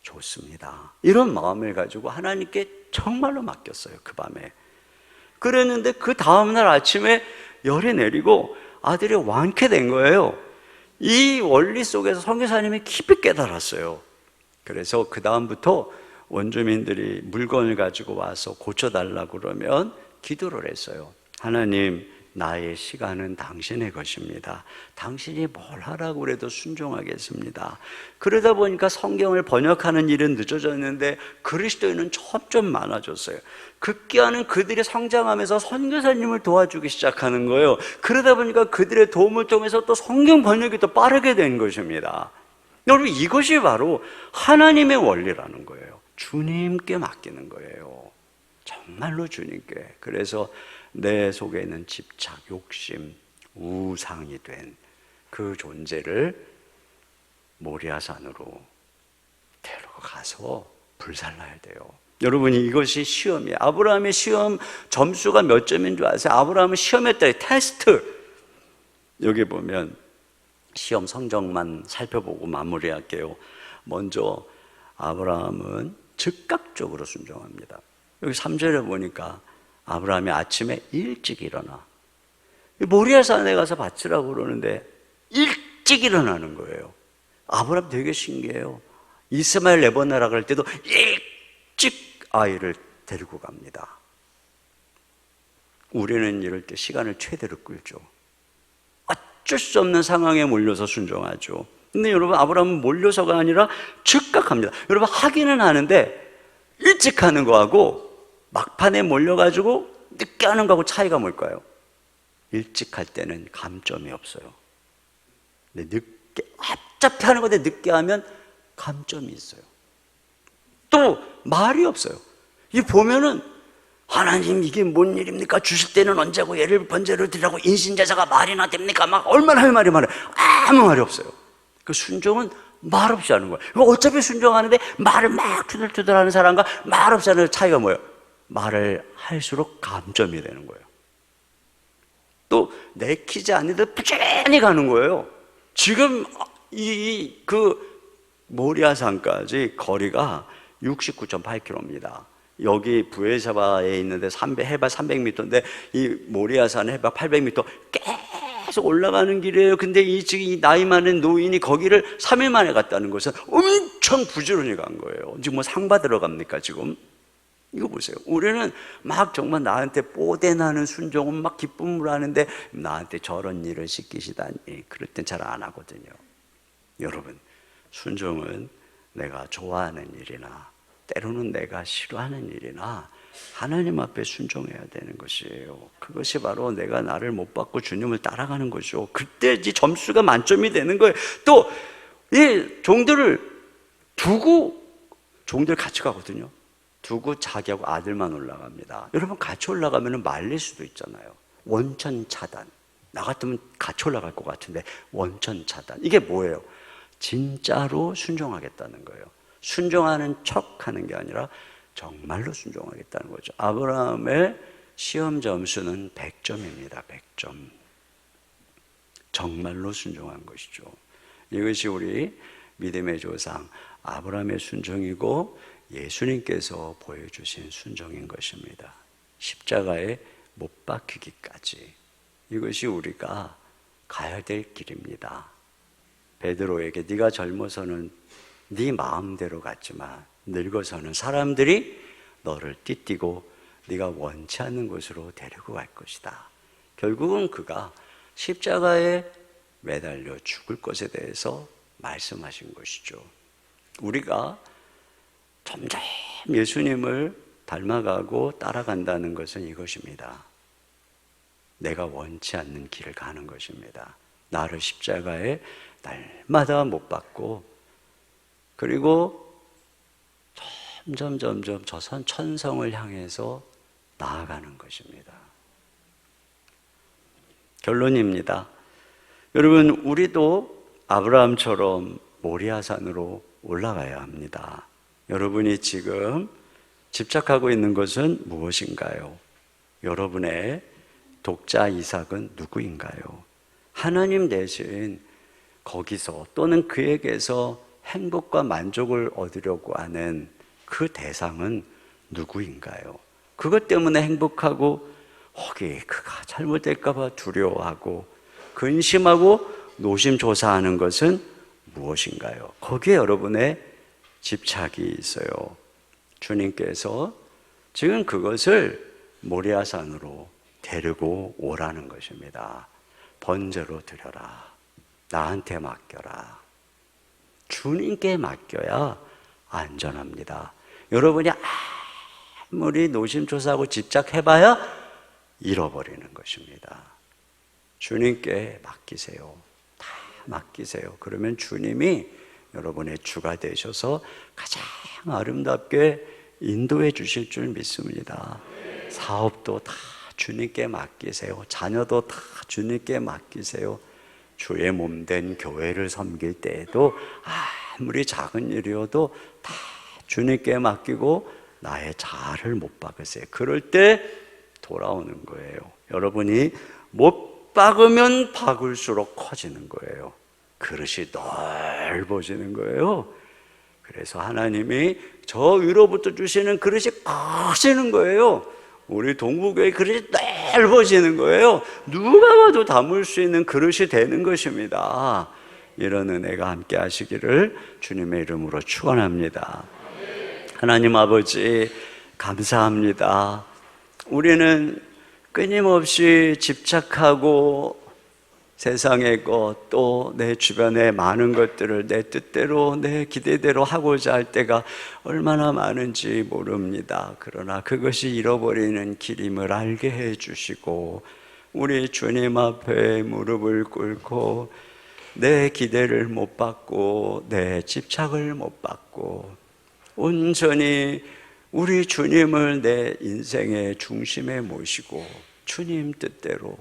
좋습니다. 이런 마음을 가지고 하나님께 정말로 맡겼어요. 그 밤에. 그랬는데 그 다음날 아침에 열이 내리고 아들이 완쾌된 거예요. 이 원리 속에서 선교사님이 깊이 깨달았어요. 그래서 그 다음부터 원주민들이 물건을 가지고 와서 고쳐달라고 그러면 기도를 했어요. 하나님, 나의 시간은 당신의 것입니다. 당신이 뭘 하라고 그래도 순종하겠습니다. 그러다 보니까 성경을 번역하는 일은 늦어졌는데 그리스도인은 점점 많아졌어요. 급기야는 그들이 성장하면서 선교사님을 도와주기 시작하는 거예요. 그러다 보니까 그들의 도움을 통해서 또 성경 번역이 더 빠르게 된 것입니다. 여러분, 이것이 바로 하나님의 원리라는 거예요. 주님께 맡기는 거예요. 정말로 주님께. 그래서 내 속에 있는 집착, 욕심, 우상이 된 그 존재를 모리아산으로 데려가서 불살라야 돼요. 여러분, 이것이 시험이에요. 아브라함의 시험 점수가 몇 점인 줄 아세요? 아브라함은 시험했다. 테스트. 여기 보면 시험 성적만 살펴보고 마무리할게요. 먼저 아브라함은 즉각적으로 순종합니다. 여기 3절에 보니까 아브라함이 아침에 일찍 일어나 모리아산에 가서 바치라고 그러는데 일찍 일어나는 거예요. 아브라함 되게 신기해요. 이스마엘 내보내라 그럴 때도 일찍 아이를 데리고 갑니다. 우리는 이럴 때 시간을 최대로 끌죠. 어쩔 수 없는 상황에 몰려서 순종하죠. 근데 여러분, 아브라함은 몰려서가 아니라 즉각합니다. 여러분, 하기는 하는데 일찍 하는 거하고 막판에 몰려가지고 늦게 하는 거하고 차이가 뭘까요? 일찍 할 때는 감점이 없어요. 근데 늦게, 어차피 하는 건데 늦게 하면 감점이 있어요. 또 말이 없어요. 이 보면은 하나님, 이게 뭔 일입니까? 주실 때는 언제고 예를 번제를 드리라고 인신제사가 말이나 됩니까? 막 얼마나 할 말이 많아요. 아무 말이 없어요. 그 순종은 말없이 하는 거예요. 어차피 순종하는데 말을 막 투덜투덜하는 사람과 말없이 하는 차이가 뭐예요? 말을 할수록 감점이 되는 거예요. 또 내키지 않는데 부지런히 가는 거예요. 지금 그 모리아산까지 거리가 69.8km입니다. 여기 부에사바에 있는데 해발 300m인데 이 모리아산 해발 800m 계속 올라가는 길이에요. 근데 지금 이 나이 많은 노인이 거기를 3일 만에 갔다는 것은 엄청 부지런히 간 거예요. 지금 뭐 상 받으러 갑니까 지금? 이거 보세요. 우리는 막 정말 나한테 뽀대나는 순종은 막 기쁨을 하는데 나한테 저런 일을 시키시다니 그럴 땐 잘 안 하거든요. 여러분, 순종은 내가 좋아하는 일이나 때로는 내가 싫어하는 일이나 하나님 앞에 순종해야 되는 것이에요. 그것이 바로 내가 나를 못 받고 주님을 따라가는 것이죠. 그때 이 점수가 만점이 되는 거예요. 또 이 종들을 두고 종들 같이 가거든요. 두고 자기하고 아들만 올라갑니다. 여러분, 같이 올라가면 말릴 수도 있잖아요. 원천 차단. 나 같으면 같이 올라갈 것 같은데 원천 차단. 이게 뭐예요? 진짜로 순종하겠다는 거예요. 순종하는 척하는 게 아니라 정말로 순종하겠다는 거죠. 아브라함의 시험 점수는 100점입니다. 100점. 정말로 순종한 것이죠. 이것이 우리 믿음의 조상 아브라함의 순종이고 예수님께서 보여주신 순종인 것입니다. 십자가의 못 박히기까지. 이것이 우리가 가야 될 길입니다. 베드로에게 네가 젊어서는 네 마음대로 갔지만 늙어서는 사람들이 너를 띠띠고 네가 원치 않는 곳으로 데리고 갈 것이다. 결국은 그가 십자가에 매달려 죽을 것에 대해서 말씀하신 것이죠. 우리가 점점 예수님을 닮아가고 따라간다는 것은 이것입니다. 내가 원치 않는 길을 가는 것입니다. 나를 십자가에 날마다 못 박고, 그리고 점점 저 천성을 향해서 나아가는 것입니다. 결론입니다. 여러분, 우리도 아브라함처럼 모리아산으로 올라가야 합니다. 여러분이 지금 집착하고 있는 것은 무엇인가요? 여러분의 독자 이삭은 누구인가요? 하나님 대신 거기서 또는 그에게서 행복과 만족을 얻으려고 하는 그 대상은 누구인가요? 그것 때문에 행복하고 혹이 그가 잘못될까 봐 두려워하고 근심하고 노심초사하는 것은 무엇인가요? 거기에 여러분의 집착이 있어요. 주님께서 지금 그것을 모리아산으로 데리고 오라는 것입니다. 번제로 드려라. 나한테 맡겨라. 주님께 맡겨야 안전합니다. 여러분이 아무리 노심초사하고 집착해봐야 잃어버리는 것입니다. 주님께 맡기세요. 다 맡기세요. 그러면 주님이 여러분의 주가 되셔서 가장 아름답게 인도해 주실 줄 믿습니다. 사업도 다 주님께 맡기세요. 자녀도 다 주님께 맡기세요. 주의 몸된 교회를 섬길 때에도 아무리 작은 일이어도 다 주님께 맡기고 나의 자아를 못 박으세요. 그럴 때 돌아오는 거예요. 여러분이 못 박으면 박을수록 커지는 거예요. 그릇이 넓어지는 거예요. 그래서 하나님이 저 위로부터 주시는 그릇이 커지는 거예요. 우리 동부교회 그릇이 넓어지는 거예요. 누가 봐도 담을 수 있는 그릇이 되는 것입니다. 이런 은혜가 함께 하시기를 주님의 이름으로 축원합니다. 하나님 아버지 감사합니다. 우리는 끊임없이 집착하고 세상의 것, 또 내 주변의 많은 것들을 내 뜻대로 내 기대대로 하고자 할 때가 얼마나 많은지 모릅니다. 그러나 그것이 잃어버리는 길임을 알게 해주시고 우리 주님 앞에 무릎을 꿇고 내 기대를 못 받고 내 집착을 못 받고 온전히 우리 주님을 내 인생의 중심에 모시고 주님 뜻대로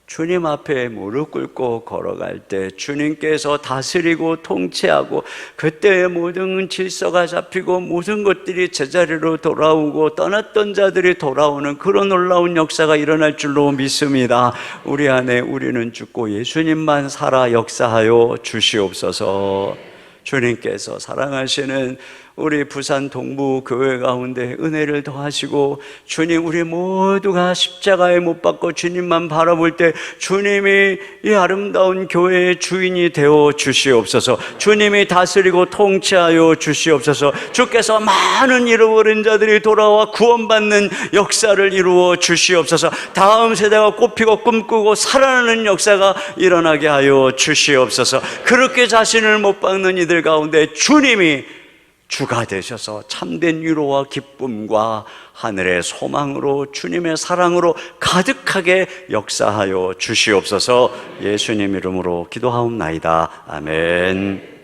주님 앞에 무릎 꿇고 걸어갈 때 주님께서 다스리고 통치하고 그때의 모든 질서가 잡히고 모든 것들이 제자리로 돌아오고 떠났던 자들이 돌아오는 그런 놀라운 역사가 일어날 줄로 믿습니다. 우리 안에 우리는 죽고 예수님만 살아 역사하여 주시옵소서. 주님께서 사랑하시는 우리 부산 동부 교회 가운데 은혜를 더하시고 주님 우리 모두가 십자가에 못 박고 주님만 바라볼 때 주님이 이 아름다운 교회의 주인이 되어 주시옵소서. 주님이 다스리고 통치하여 주시옵소서. 주께서 많은 잃어버린 자들이 돌아와 구원받는 역사를 이루어 주시옵소서. 다음 세대가 꽃피고 꿈꾸고 살아나는 역사가 일어나게 하여 주시옵소서. 그렇게 자신을 못 박는 이들 가운데 주님이 주가 되셔서 참된 위로와 기쁨과 하늘의 소망으로 주님의 사랑으로 가득하게 역사하여 주시옵소서. 예수님 이름으로 기도하옵나이다. 아멘.